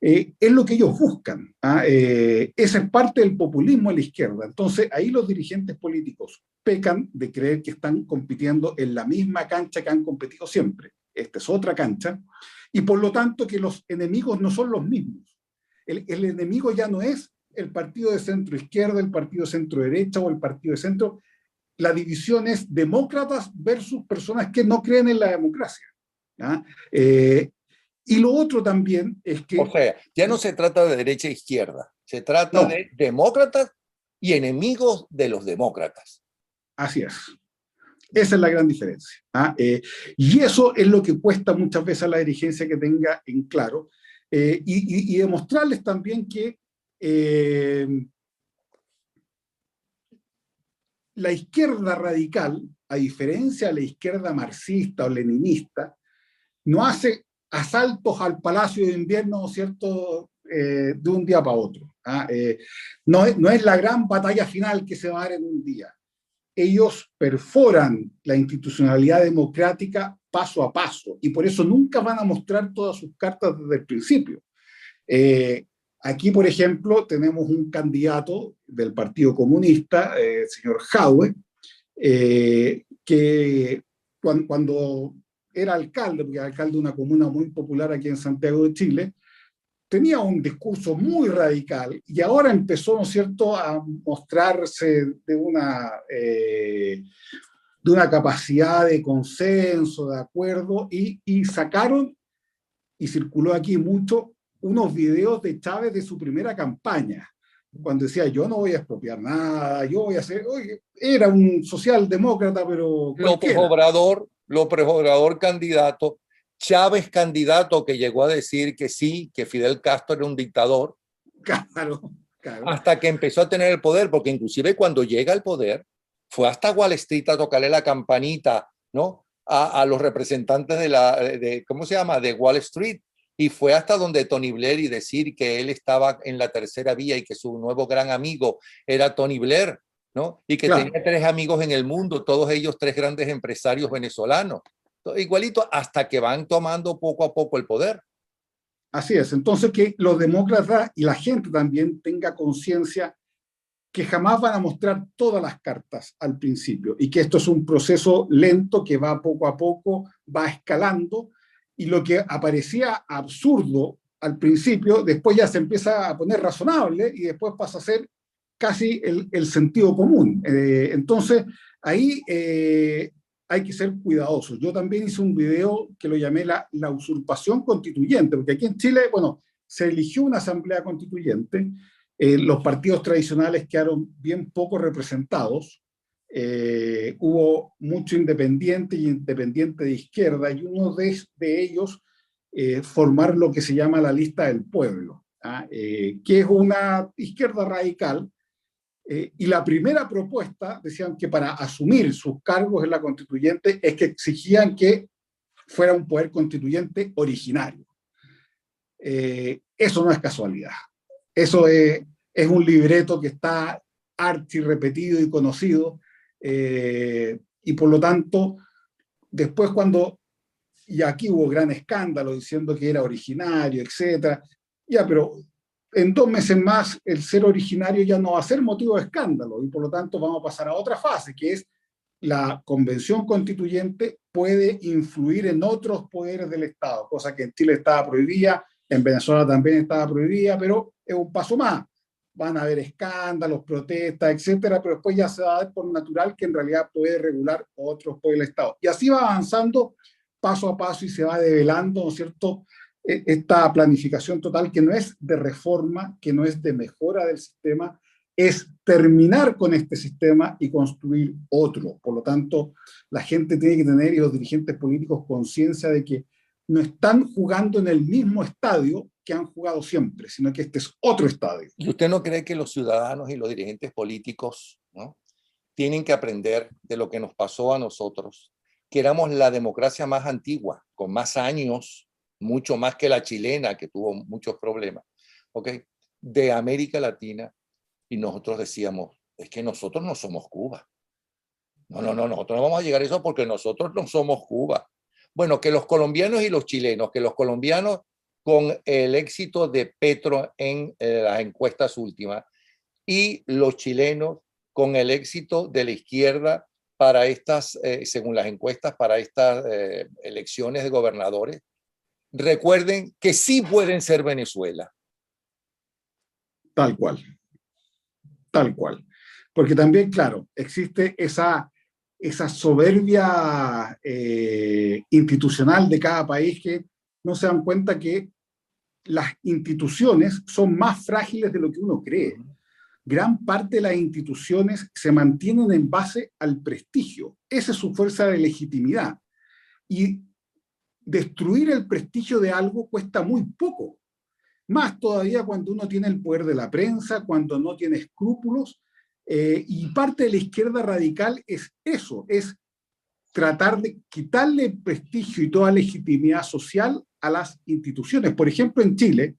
es lo que ellos buscan. Esa es parte del populismo de la izquierda. Entonces, ahí los dirigentes políticos pecan de creer que están compitiendo en la misma cancha que han competido siempre. Esta es otra cancha. Y por lo tanto, que los enemigos no son los mismos. El enemigo ya no es el partido de centro izquierda, el partido de centro derecha o el partido de centro. La división es demócratas versus personas que no creen en la democracia. Y lo otro también es que... O sea, ya no se trata de derecha e izquierda, se trata de demócratas y enemigos de los demócratas. Así es. Esa es la gran diferencia. Y eso es lo que cuesta muchas veces a la dirigencia que tenga en claro. Y demostrarles también que la izquierda radical, a diferencia de la izquierda marxista o leninista, no hace asaltos al Palacio de Invierno, ¿cierto?, de un día para otro. No es la gran batalla final que se va a dar en un día. Ellos perforan la institucionalidad democrática paso a paso, y por eso nunca van a mostrar todas sus cartas desde el principio. Aquí, por ejemplo, tenemos un candidato del Partido Comunista, el señor Jadwe, que cuando era alcalde, porque era alcalde de una comuna muy popular aquí en Santiago de Chile, tenía un discurso muy radical y ahora empezó, ¿no es cierto?, a mostrarse de una capacidad de consenso, de acuerdo, y sacaron, y circuló aquí mucho, unos videos de Chávez de su primera campaña, cuando decía, yo no voy a expropiar nada, yo voy a hacer, oye, era un socialdemócrata, pero cualquiera. López Obrador candidato, Chávez candidato que llegó a decir que sí, que Fidel Castro era un dictador, Claro, claro. hasta que empezó a tener el poder, porque inclusive cuando llega al poder, fue hasta Wall Street a tocarle la campanita, ¿no? A los representantes ¿cómo se llama? De Wall Street, y fue hasta donde Tony Blair y decir que él estaba en la tercera vía y que su nuevo gran amigo era Tony Blair, ¿no? Y que Claro. tenía 3 amigos en el mundo, todos ellos 3 grandes empresarios venezolanos. Igualito hasta que van tomando poco a poco el poder. Así es. Entonces, que los demócratas y la gente también tenga conciencia que jamás van a mostrar todas las cartas al principio y que esto es un proceso lento que va poco a poco, va escalando, y lo que aparecía absurdo al principio, después ya se empieza a poner razonable y después pasa a ser casi el sentido común. Entonces, ahí hay que ser cuidadosos. Yo también hice un video que lo llamé la usurpación constituyente, porque aquí en Chile, bueno, se eligió una asamblea constituyente, los partidos tradicionales quedaron bien poco representados, hubo mucho independiente y independiente de izquierda, y uno de ellos formar lo que se llama la lista del pueblo, que es una izquierda radical, y la primera propuesta decían que para asumir sus cargos en la constituyente es que exigían que fuera un poder constituyente originario. Eso no es casualidad. Eso es un libreto que está archi repetido y conocido, y por lo tanto, después y aquí hubo gran escándalo diciendo que era originario, etcétera, ya, pero en 2 meses más el ser originario ya no va a ser motivo de escándalo, y por lo tanto vamos a pasar a otra fase, que es la convención constituyente puede influir en otros poderes del Estado, cosa que en Chile estaba prohibida, en Venezuela también estaba prohibida, pero es un paso más. Van a haber escándalos, protestas, etcétera, pero después ya se va a dar por natural que en realidad puede regular otros poderes del Estado. Y así va avanzando paso a paso y se va develando, ¿no es cierto?, esta planificación total que no es de reforma, que no es de mejora del sistema, es terminar con este sistema y construir otro. Por lo tanto, la gente tiene que tener, y los dirigentes políticos, conciencia de que no están jugando en el mismo estadio que han jugado siempre, sino que este es otro estadio. ¿Y usted no cree que los ciudadanos y los dirigentes políticos, ¿no?, tienen que aprender de lo que nos pasó a nosotros, que éramos la democracia más antigua, con más años, mucho más que la chilena, que tuvo muchos problemas, ¿ok?, de América Latina, y nosotros decíamos, es que nosotros no somos Cuba. No, nosotros no vamos a llegar a eso porque nosotros no somos Cuba. Bueno, que los colombianos y los chilenos, que los colombianos con el éxito de Petro en las encuestas últimas, y los chilenos con el éxito de la izquierda para estas, según las encuestas, para estas elecciones de gobernadores, recuerden que sí pueden ser Venezuela. Tal cual. Tal cual. Porque también, claro, existe esa soberbia institucional de cada país, que no se dan cuenta que las instituciones son más frágiles de lo que uno cree. Gran parte de las instituciones se mantienen en base al prestigio. Esa es su fuerza de legitimidad. Y destruir el prestigio de algo cuesta muy poco. Más todavía cuando uno tiene el poder de la prensa, cuando no tiene escrúpulos. Y parte de la izquierda radical es eso, es tratar de quitarle prestigio y toda legitimidad social a las instituciones. Por ejemplo, en Chile,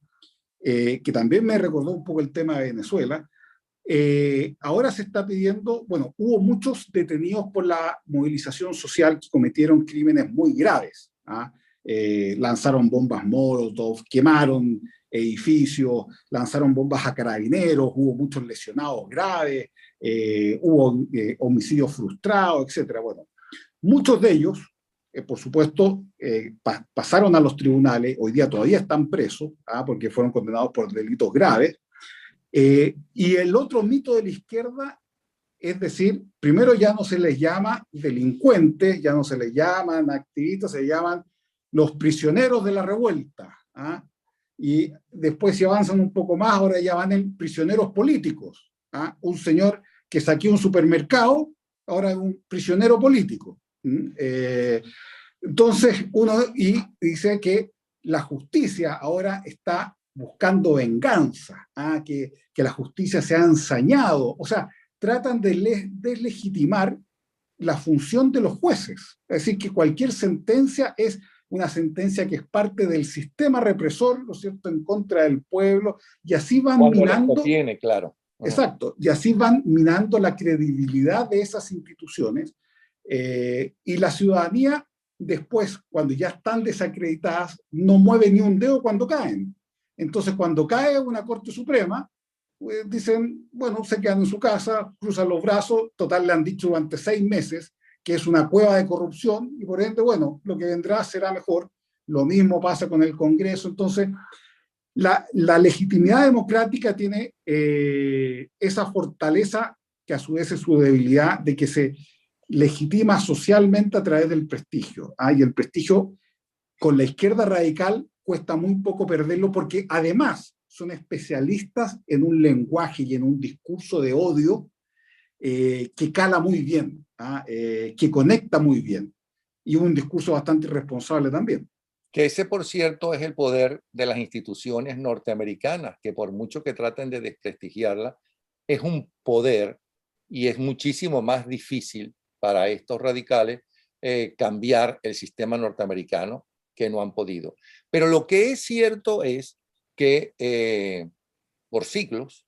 que también me recordó un poco el tema de Venezuela, ahora se está pidiendo, bueno, hubo muchos detenidos por la movilización social que cometieron crímenes muy graves, lanzaron bombas Molotov, quemaron edificios, lanzaron bombas a carabineros, hubo muchos lesionados graves, hubo homicidios frustrados, etcétera. Bueno, muchos de ellos, por supuesto, pasaron a los tribunales, hoy día todavía están presos, porque fueron condenados por delitos graves. Y el otro mito de la izquierda es decir, primero ya no se les llama delincuentes, ya no se les llaman activistas, se llaman los prisioneros de la revuelta. Y después se avanzan un poco más, ahora ya van en prisioneros políticos. Un señor que saqueó un supermercado, ahora es un prisionero político. Entonces uno dice que la justicia ahora está buscando venganza, que la justicia se ha ensañado, o sea, tratan de deslegitimar la función de los jueces. Es decir, que cualquier sentencia es una sentencia que es parte del sistema represor, ¿no es cierto?, en contra del pueblo, y así van minando. Tiene, claro. Exacto, y así van minando la credibilidad de esas instituciones, y la ciudadanía después, cuando ya están desacreditadas, no mueve ni un dedo cuando caen. Entonces, cuando cae una Corte Suprema, pues dicen, bueno, se quedan en su casa, cruzan los brazos, total le han dicho durante 6 meses que es una cueva de corrupción, y por ende, bueno, lo que vendrá será mejor. Lo mismo pasa con el Congreso. Entonces, la legitimidad democrática tiene esa fortaleza, que a su vez es su debilidad, de que se legitima socialmente a través del prestigio. Y el prestigio con la izquierda radical cuesta muy poco perderlo, porque además son especialistas en un lenguaje y en un discurso de odio que cala muy bien, que conecta muy bien, y un discurso bastante irresponsable también. Que ese, por cierto, es el poder de las instituciones norteamericanas, que por mucho que traten de desprestigiarla, es un poder, y es muchísimo más difícil para estos radicales cambiar el sistema norteamericano, que no han podido. Pero lo que es cierto es que por siglos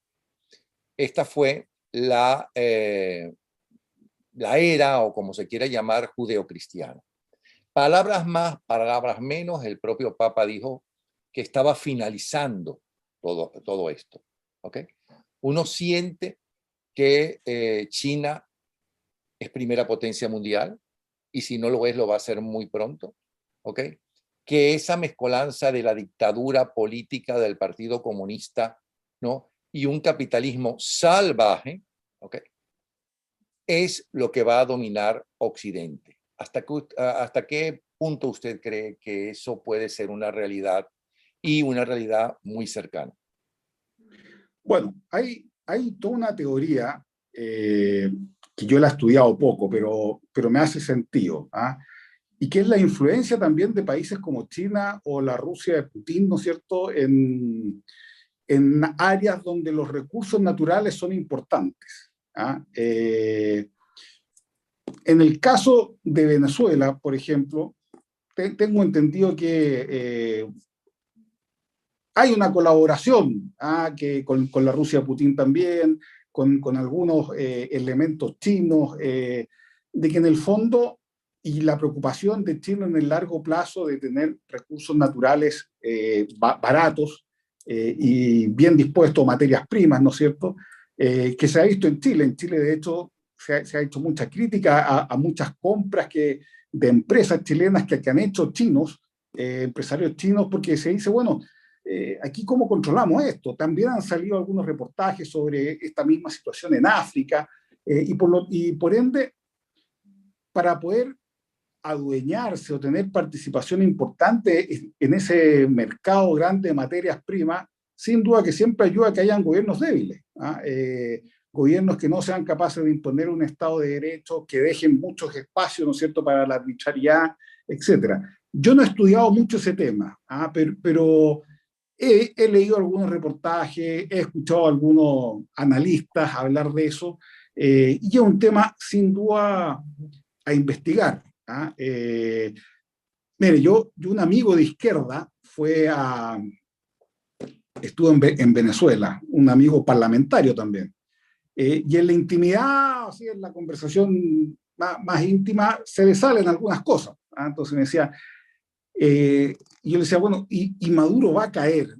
esta fue la era, o como se quiera llamar, judeocristiana. Palabras más, palabras menos, el propio Papa dijo que estaba finalizando todo esto. ¿Okay? Uno siente que China es primera potencia mundial, y si no lo es, lo va a ser muy pronto. ¿Okay? Que esa mezcolanza de la dictadura política del Partido Comunista, ¿no?, y un capitalismo salvaje, ¿okay?, es lo que va a dominar Occidente. ¿Hasta qué punto usted cree que eso puede ser una realidad, y una realidad muy cercana? Bueno, hay toda una teoría que yo la he estudiado poco, pero me hace sentido, y que es la influencia también de países como China o la Rusia de Putin, ¿no es cierto?, en áreas donde los recursos naturales son importantes. En el caso de Venezuela, por ejemplo, tengo entendido que hay una colaboración con la Rusia de Putin también, con algunos elementos chinos, de que en el fondo, y la preocupación de China en el largo plazo de tener recursos naturales baratos y bien dispuestos, materias primas, ¿no es cierto?, que se ha visto en Chile. En Chile, de hecho, se ha hecho mucha crítica a muchas compras de empresas chilenas que han hecho chinos, empresarios chinos, porque se dice, bueno, aquí cómo controlamos esto. También han salido algunos reportajes sobre esta misma situación en África, y por ende, para poder adueñarse o tener participación importante en ese mercado grande de materias primas, sin duda que siempre ayuda a que hayan gobiernos débiles, gobiernos que no sean capaces de imponer un Estado de Derecho, que dejen muchos espacios, ¿no es cierto?, para la arbitrariedad, etc. Yo no he estudiado mucho ese tema, pero he leído algunos reportajes, he escuchado a algunos analistas hablar de eso, y es un tema sin duda a investigar. Mire, yo un amigo de izquierda estuvo en Venezuela, un amigo parlamentario también, y en la intimidad, así en la conversación más íntima, se le salen algunas cosas. Entonces me decía, y yo le decía, bueno, y Maduro va a caer.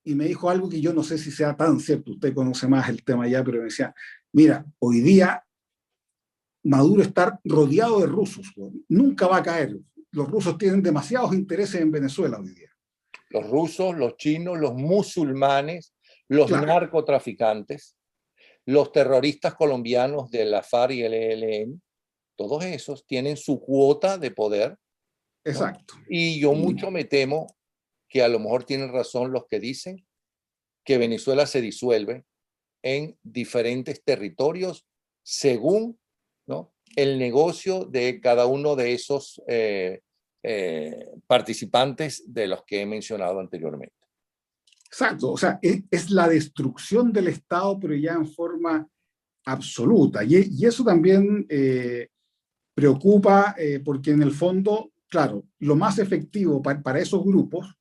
y me dijo algo que yo no sé si sea tan cierto, usted conoce más el tema ya, pero me decía, mira, hoy día Maduro está rodeado de rusos, nunca va a caer. Los rusos tienen demasiados intereses en Venezuela hoy día. Los rusos, los chinos, los musulmanes, los Claro, narcotraficantes, los terroristas colombianos de la FARC y el ELN, todos esos tienen su cuota de poder, ¿no? exacto. Y yo mucho me temo que a lo mejor tienen razón los que dicen que Venezuela se disuelve en diferentes territorios según, ¿no?, el negocio de cada uno de esos participantes de los que he mencionado anteriormente. Exacto, o sea, es la destrucción del Estado, pero ya en forma absoluta. Y eso también preocupa porque en el fondo, claro, lo más efectivo para esos grupos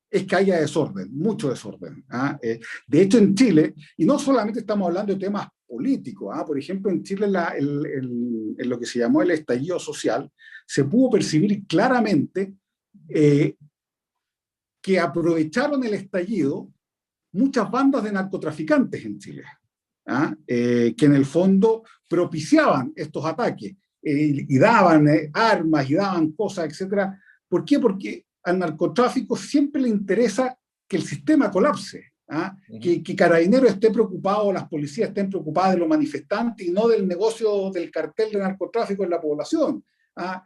es que haya desorden, mucho desorden. ¿Ah? De hecho, en Chile, y no solamente estamos hablando de temas políticos, ¿ah? Por ejemplo, en Chile en lo que se llamó el estallido social, se pudo percibir claramente que aprovecharon el estallido muchas bandas de narcotraficantes en Chile, ¿ah? Que en el fondo propiciaban estos ataques y daban armas y daban cosas, etcétera. ¿Por qué? Porque al narcotráfico siempre le interesa que el sistema colapse, ¿ah? Que Carabineros esté preocupado, las policías estén preocupadas de los manifestantes y no del negocio del cartel de narcotráfico en la población. ¿Ah?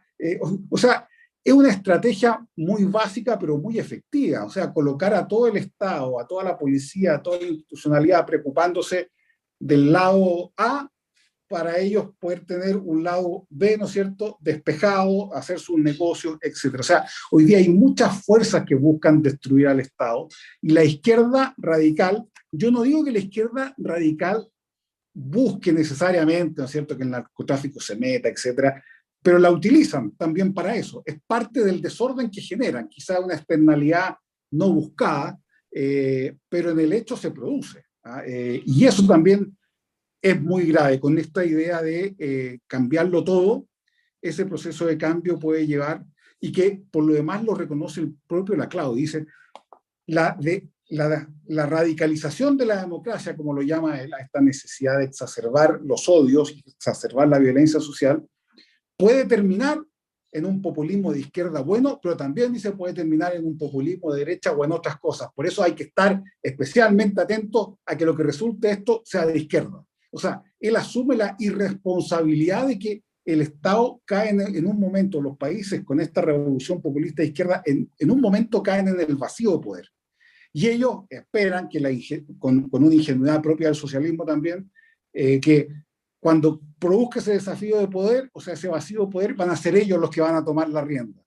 O sea, es una estrategia muy básica, pero muy efectiva. O sea, colocar a todo el Estado, a toda la policía, a toda la institucionalidad preocupándose del lado A para ellos poder tener un lado B, ¿no es cierto?, despejado, hacer sus negocios, etcétera. O sea, hoy día hay muchas fuerzas que buscan destruir al Estado y la izquierda radical, yo no digo que la izquierda radical busque necesariamente, ¿no es cierto?, que el narcotráfico se meta, etcétera, pero la utilizan también para eso. Es parte del desorden que generan, quizá una externalidad no buscada, pero en el hecho se produce. ¿Ah? Y eso también es muy grave. Con esta idea de cambiarlo todo, ese proceso de cambio puede llevar, y que por lo demás lo reconoce el propio Laclau, dice, la radicalización de la democracia, como lo llama él, a esta necesidad de exacerbar los odios y exacerbar la violencia social, puede terminar en un populismo de izquierda bueno, pero también dice puede terminar en un populismo de derecha o en otras cosas. Por eso hay que estar especialmente atentos a que lo que resulte esto sea de izquierda. O sea, él asume la irresponsabilidad de que el Estado cae en un momento, los países con esta revolución populista de izquierda, en un momento caen en el vacío de poder. Y ellos esperan que con una ingenuidad propia del socialismo también, que cuando produzca ese desafío de poder, o sea, ese vacío de poder, van a ser ellos los que van a tomar la rienda,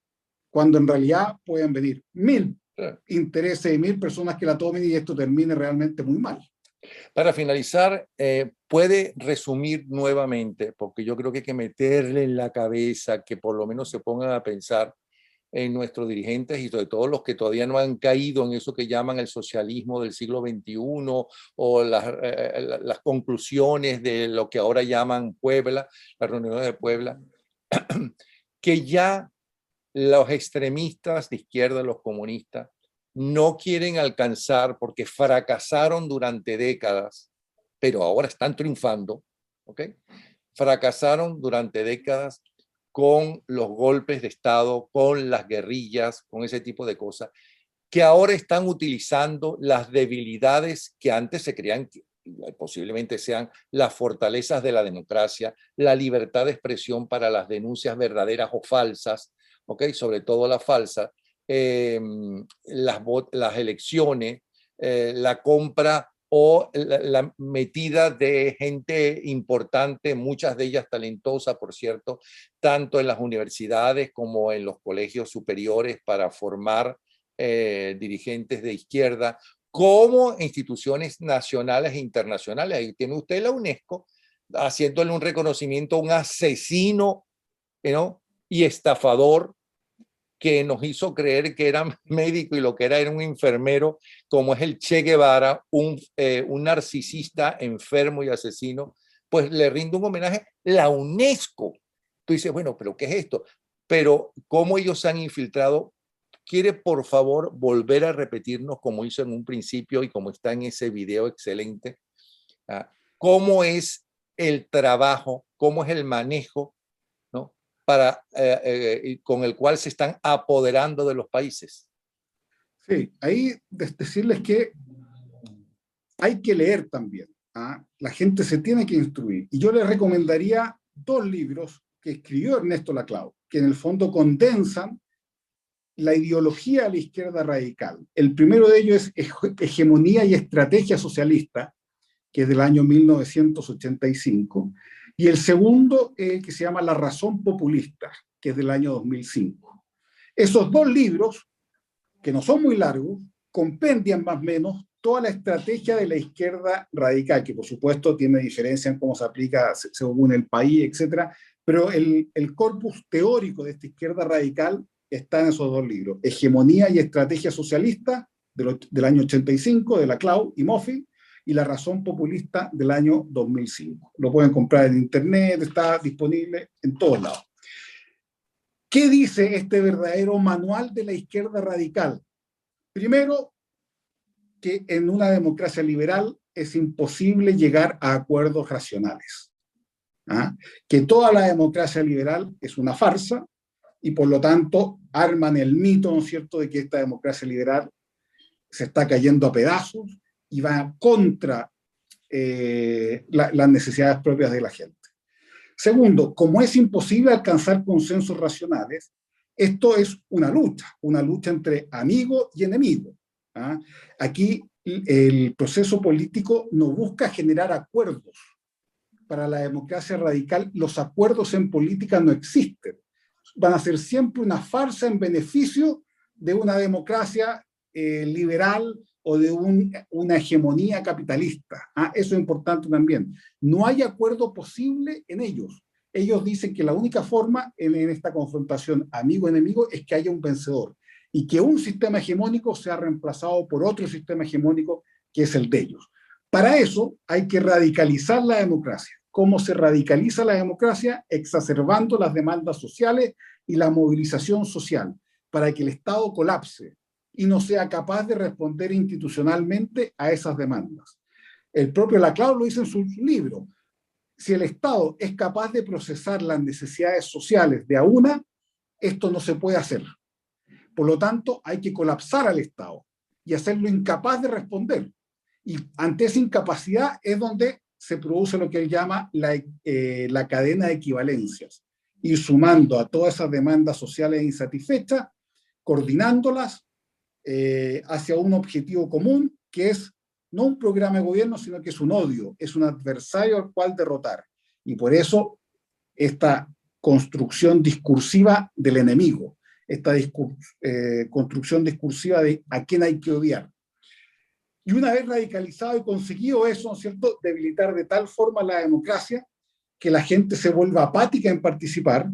cuando en realidad pueden venir 1000 intereses y 1000 personas que la tomen y esto termine realmente muy mal. Para finalizar, puede resumir nuevamente, porque yo creo que hay que meterle en la cabeza que por lo menos se pongan a pensar en nuestros dirigentes y sobre todo los que todavía no han caído en eso que llaman el socialismo del siglo XXI o las conclusiones de lo que ahora llaman Puebla, las reuniones de Puebla, que ya los extremistas de izquierda, los comunistas, no quieren alcanzar porque fracasaron durante décadas, pero ahora están triunfando, ¿ok? Fracasaron durante décadas con los golpes de Estado, con las guerrillas, con ese tipo de cosas, que ahora están utilizando las debilidades que antes se creían que posiblemente sean las fortalezas de la democracia, la libertad de expresión para las denuncias verdaderas o falsas, ¿okay? Sobre todo las falsas, las elecciones, la compra o la metida de gente importante, muchas de ellas talentosas, por cierto, tanto en las universidades como en los colegios superiores para formar dirigentes de izquierda, como instituciones nacionales e internacionales. Ahí tiene usted la UNESCO haciéndole un reconocimiento a un asesino, ¿no?, y estafador que nos hizo creer que era médico y lo que era un enfermero, como es el Che Guevara, un narcisista enfermo y asesino, pues le rinde un homenaje la UNESCO. Tú dices, bueno, pero ¿qué es esto? Pero cómo ellos se han infiltrado ¿quiere por favor volver a repetirnos, como hizo en un principio y como está en ese video excelente, cómo es el trabajo, cómo es el manejo, ¿no? Con el cual se están apoderando de los países? Sí, ahí decirles que hay que leer también. La gente se tiene que instruir. Y yo les recomendaría dos libros que escribió Ernesto Laclau, que en el fondo condensan la ideología de la izquierda radical. El primero de ellos es Hegemonía y Estrategia Socialista, que es del año 1985, y el segundo que se llama La Razón Populista, que es del año 2005. Esos dos libros, que no son muy largos, compendian más o menos toda la estrategia de la izquierda radical, que por supuesto tiene diferencia en cómo se aplica según el país, etcétera, pero el corpus teórico de esta izquierda radical está en esos dos libros: Hegemonía y Estrategia Socialista, del año 85, de Laclau y Moffitt, y La Razón Populista, del año 2005. Lo pueden comprar en internet, está disponible en todos lados. ¿Qué dice este verdadero manual de la izquierda radical? Primero, que en una democracia liberal es imposible llegar a acuerdos racionales. Que toda la democracia liberal es una farsa y por lo tanto arman el mito, ¿no es cierto?, de que esta democracia liberal se está cayendo a pedazos y va contra las necesidades propias de la gente. Segundo, como es imposible alcanzar consensos racionales, esto es una lucha entre amigo y enemigo. Aquí el proceso político no busca generar acuerdos. Para la democracia radical, los acuerdos en política no existen. Van a ser siempre una farsa en beneficio de una democracia liberal o de una hegemonía capitalista. Eso es importante también. No hay acuerdo posible en ellos. Ellos dicen que la única forma en esta confrontación amigo-enemigo es que haya un vencedor y que un sistema hegemónico sea reemplazado por otro sistema hegemónico que es el de ellos. Para eso hay que radicalizar la democracia. ¿Cómo se radicaliza la democracia? Exacerbando las demandas sociales y la movilización social para que el Estado colapse y no sea capaz de responder institucionalmente a esas demandas. El propio Laclau lo dice en su libro. Si el Estado es capaz de procesar las necesidades sociales de a una, esto no se puede hacer. Por lo tanto, hay que colapsar al Estado y hacerlo incapaz de responder. Y ante esa incapacidad es donde se produce lo que él llama la cadena de equivalencias, ir sumando a todas esas demandas sociales insatisfechas, coordinándolas hacia un objetivo común, que es no un programa de gobierno, sino que es un odio, es un adversario al cual derrotar. Y por eso esta construcción discursiva del enemigo, esta construcción discursiva de a quién hay que odiar. Y una vez radicalizado y conseguido eso, ¿no es cierto?, debilitar de tal forma la democracia que la gente se vuelva apática en participar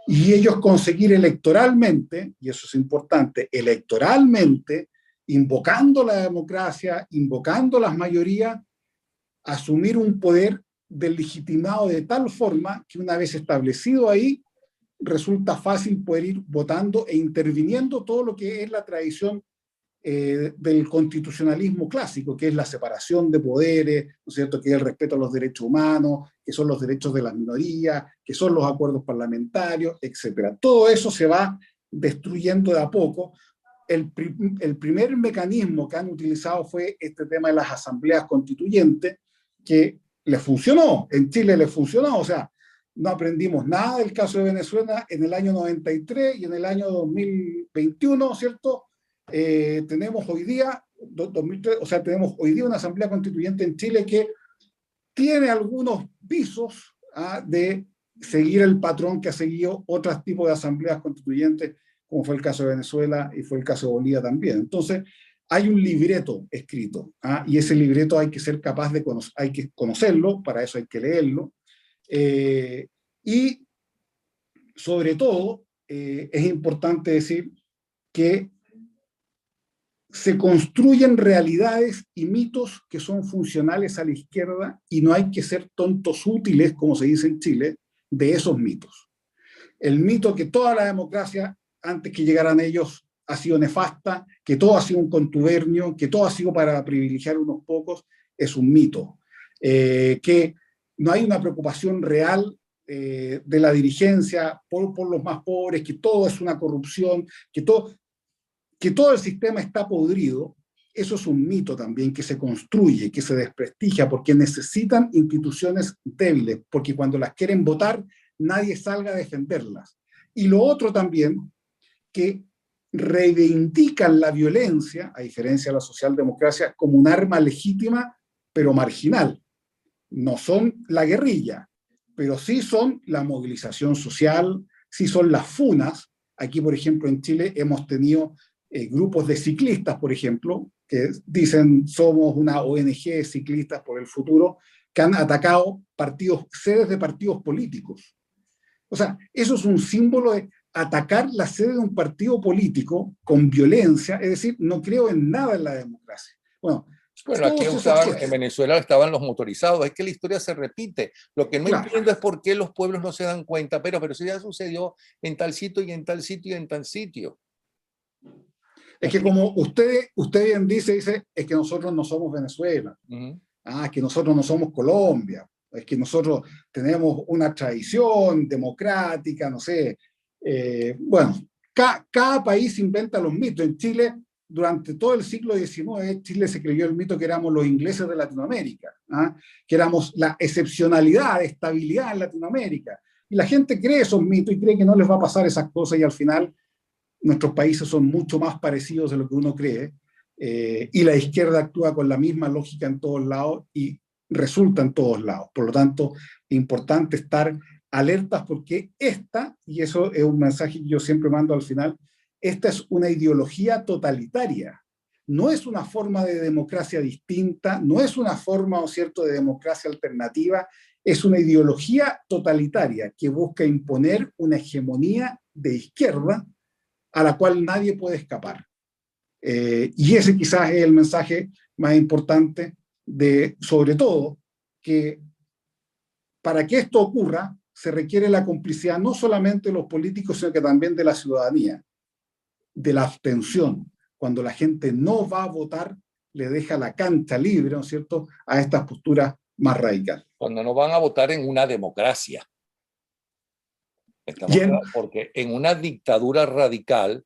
y ellos conseguir electoralmente, y eso es importante, electoralmente, invocando la democracia, invocando las mayorías, asumir un poder deslegitimado de tal forma que una vez establecido ahí, resulta fácil poder ir votando e interviniendo todo lo que es la tradición del constitucionalismo clásico, que es la separación de poderes, ¿no es cierto?, que es el respeto a los derechos humanos, que son los derechos de las minorías, que son los acuerdos parlamentarios, etc. Todo eso se va destruyendo de a poco. El primer mecanismo que han utilizado fue este tema de las asambleas constituyentes, que les funcionó, en Chile les funcionó, o sea, no aprendimos nada del caso de Venezuela en el año 93 y en el año 2021, ¿cierto? Tenemos hoy día, 2003, o sea, tenemos hoy día una asamblea constituyente en Chile que tiene algunos visos de seguir el patrón que ha seguido otros tipos de asambleas constituyentes, como fue el caso de Venezuela y fue el caso de Bolivia también. Entonces, hay un libreto escrito, y ese libreto hay que ser capaz de hay que conocerlo, para eso hay que leerlo, y sobre todo es importante decir que se construyen realidades y mitos que son funcionales a la izquierda y no hay que ser tontos útiles, como se dice en Chile, de esos mitos. El mito que toda la democracia, antes que llegaran ellos, ha sido nefasta, que todo ha sido un contubernio, que todo ha sido para privilegiar a unos pocos, es un mito. Que no hay una preocupación real de la dirigencia por los más pobres, que todo es una corrupción, que todo el sistema está podrido. Eso es un mito también que se construye, que se desprestigia, porque necesitan instituciones débiles, porque cuando las quieren votar, nadie salga a defenderlas. Y lo otro también, que reivindican la violencia, a diferencia de la socialdemocracia, como un arma legítima, pero marginal. No son la guerrilla, pero sí son la movilización social, sí son las funas. Aquí, por ejemplo, en Chile hemos tenido grupos de ciclistas, por ejemplo, que dicen somos una ONG de ciclistas por el futuro, que han atacado sedes de partidos políticos. O sea, eso es un símbolo de atacar la sede de un partido político con violencia, es decir, no creo en nada en la democracia. Bueno, aquí en Venezuela estaban los motorizados. Es que la historia se repite. Lo que no entiendo es por qué los pueblos no se dan cuenta, pero eso ya sucedió en tal sitio y en tal sitio y en tal sitio. Es que como usted bien dice, es que nosotros no somos Venezuela, es que nosotros no somos Colombia, es que nosotros tenemos una tradición democrática, no sé. Bueno, cada país inventa los mitos. En Chile, durante todo el siglo XIX, Chile se creyó el mito que éramos los ingleses de Latinoamérica, que éramos la excepcionalidad, estabilidad en Latinoamérica. Y la gente cree esos mitos y cree que no les va a pasar esas cosas, y al final nuestros países son mucho más parecidos de lo que uno cree, y la izquierda actúa con la misma lógica en todos lados y resulta en todos lados. Por lo tanto, es importante estar alertas porque y eso es un mensaje que yo siempre mando al final, esta es una ideología totalitaria. No es una forma de democracia distinta, no es una forma, ¿no es cierto?, de democracia alternativa, es una ideología totalitaria que busca imponer una hegemonía de izquierda a la cual nadie puede escapar. Y ese quizás es el mensaje más importante sobre todo, que para que esto ocurra se requiere la complicidad no solamente de los políticos, sino que también de la ciudadanía, de la abstención. Cuando la gente no va a votar, le deja la cancha libre, ¿no es cierto?, a estas posturas más radicales. Cuando no van a votar en una democracia. Porque en una dictadura radical,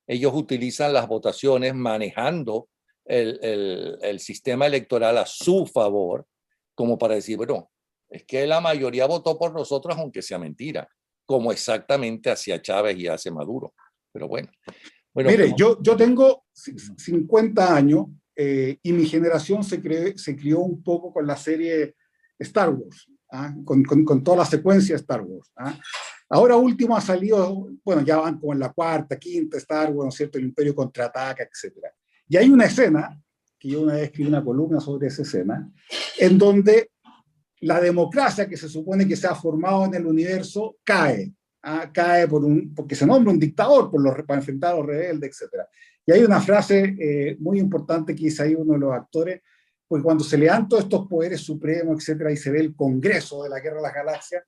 ellos utilizan las votaciones manejando el sistema electoral a su favor, como para decir, bueno, es que la mayoría votó por nosotros, aunque sea mentira, como exactamente hacía Chávez y hace Maduro. Pero bueno. Mire, yo tengo 50 años y mi generación se crió un poco con la serie Star Wars, con toda la secuencia de Star Wars. Ahora último ha salido, bueno, ya van como en la cuarta, quinta Star Wars, ¿no es cierto?, el Imperio contraataca, etc. Y hay una escena, que yo una vez escribí una columna sobre esa escena, en donde la democracia que se supone que se ha formado en el universo cae porque se nombra un dictador para enfrentar a los rebeldes, etc. Y hay una frase muy importante que dice ahí uno de los actores, porque cuando se le dan todos estos poderes supremos, etc., y se ve el Congreso de la Guerra de las Galaxias,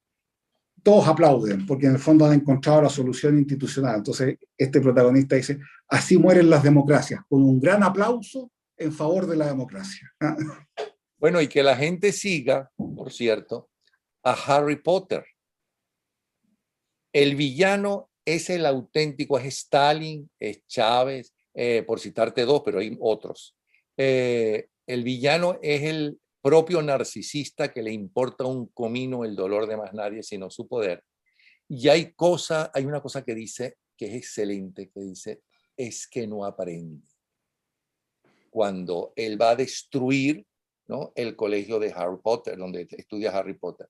todos aplauden, porque en el fondo han encontrado la solución institucional. Entonces, este protagonista dice, así mueren las democracias, con un gran aplauso en favor de la democracia. Bueno, y que la gente siga, por cierto, a Harry Potter. El villano es el auténtico, es Stalin, es Chávez, por citarte dos, pero hay otros. El villano es el propio narcisista que le importa un comino el dolor de más nadie, sino su poder. Y hay una cosa que dice, que es excelente, que dice, es que no aprende. Cuando él va a destruir, ¿no?, el colegio de Harry Potter, donde estudia Harry Potter.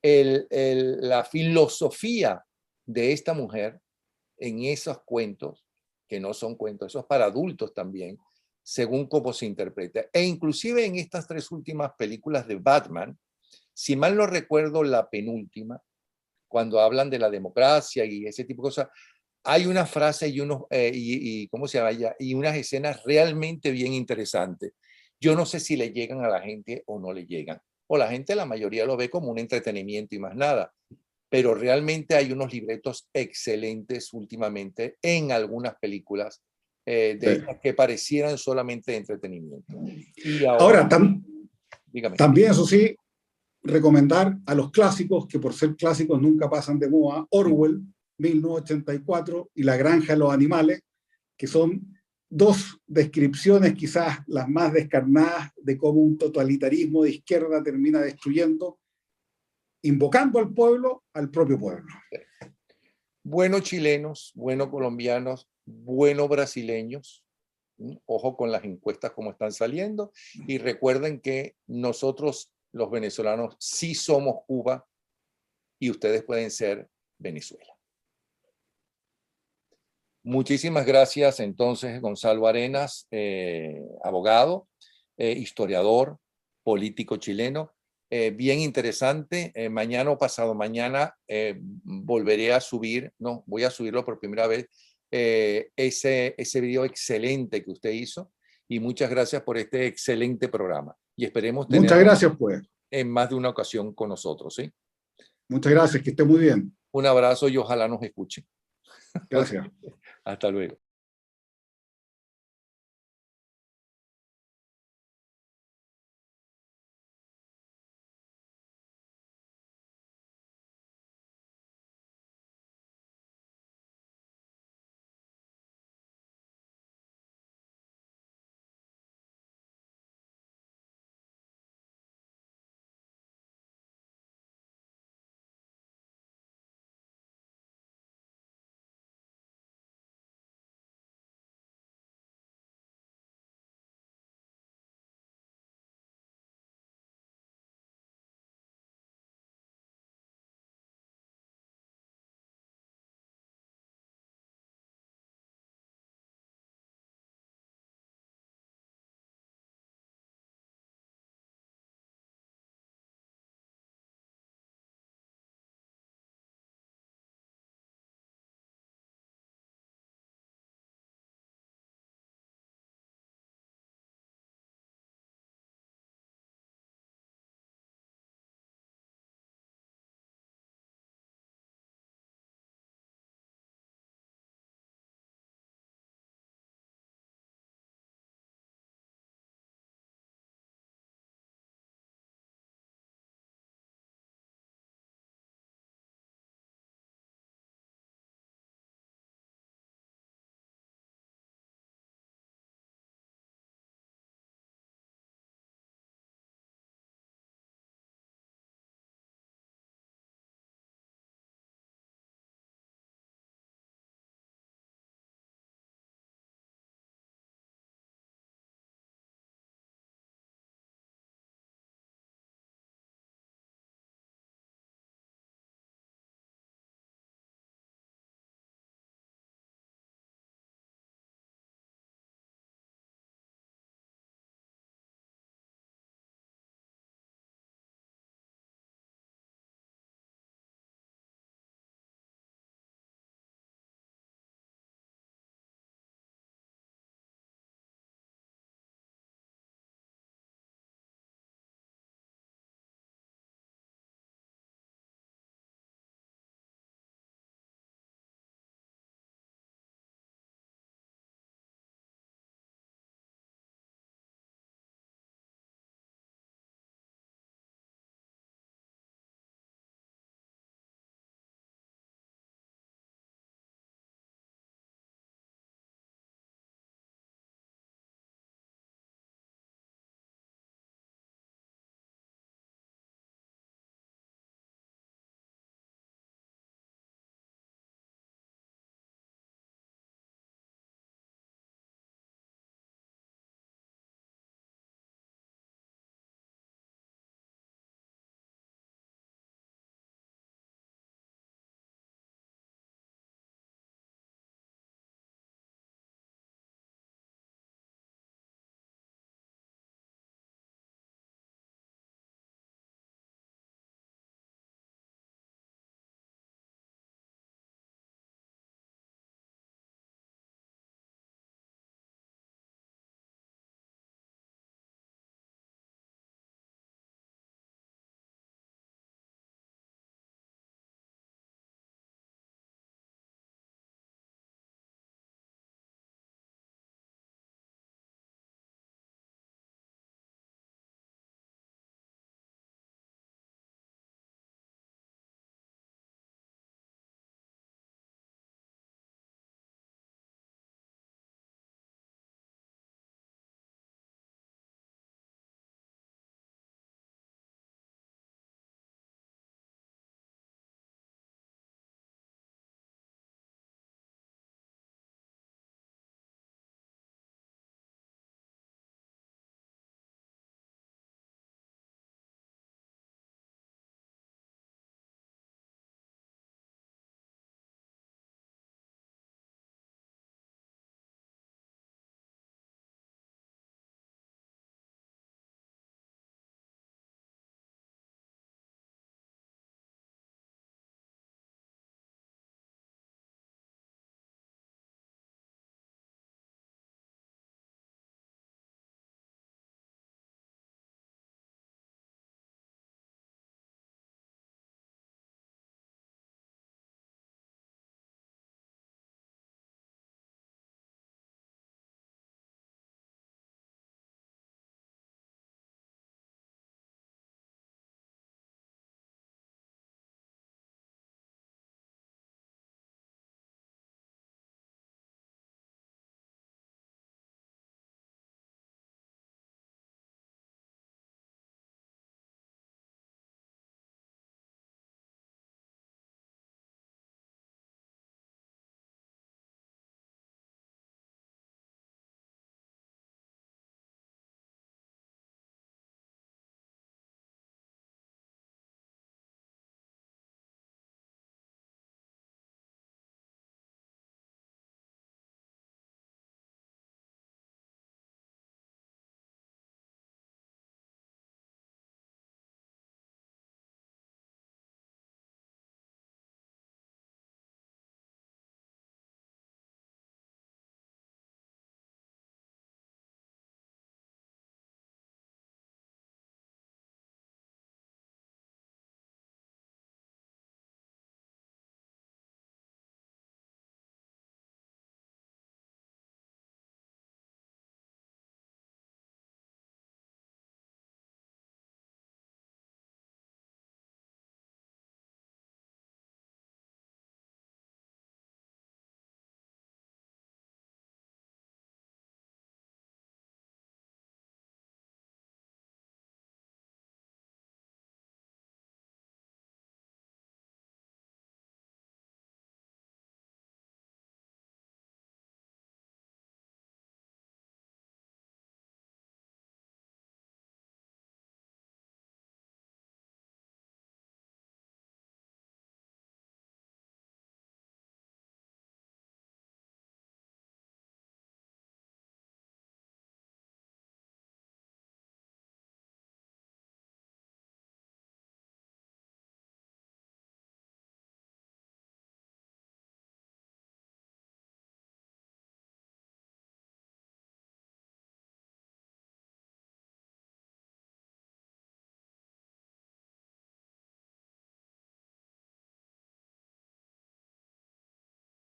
La filosofía de esta mujer en esos cuentos, que no son cuentos, eso es para adultos también, según cómo se interpreta. E inclusive en estas tres últimas películas de Batman, si mal no recuerdo la penúltima, cuando hablan de la democracia y ese tipo de cosas, hay una frase y ¿cómo se llama? Y unas escenas realmente bien interesantes. Yo no sé si le llegan a la gente o no le llegan. O la gente, la mayoría lo ve como un entretenimiento y más nada. pero realmente hay unos libretos excelentes últimamente en algunas películas que parecieran solamente de entretenimiento. Y ahora, dígame. También, eso sí, recomendar a los clásicos, que por ser clásicos nunca pasan de moda, Orwell, 1984, y La granja de los animales, que son dos descripciones quizás las más descarnadas de cómo un totalitarismo de izquierda termina destruyendo, invocando al pueblo, al propio pueblo. Buenos chilenos, buenos colombianos, buenos brasileños. Ojo con las encuestas como están saliendo. Y recuerden que nosotros, los venezolanos, sí somos Cuba y ustedes pueden ser Venezuela. Muchísimas gracias entonces, Gonzalo Arenas, abogado, historiador, político chileno. Bien interesante. Mañana o pasado mañana volveré a subir, no, voy a subirlo por primera vez, ese video excelente que usted hizo. Y muchas gracias por este excelente programa. Y esperemos tenerlo muchas gracias, pues. En más de una ocasión con nosotros, ¿sí? Muchas gracias, que esté muy bien. Un abrazo y ojalá nos escuchen. Gracias. Hasta luego.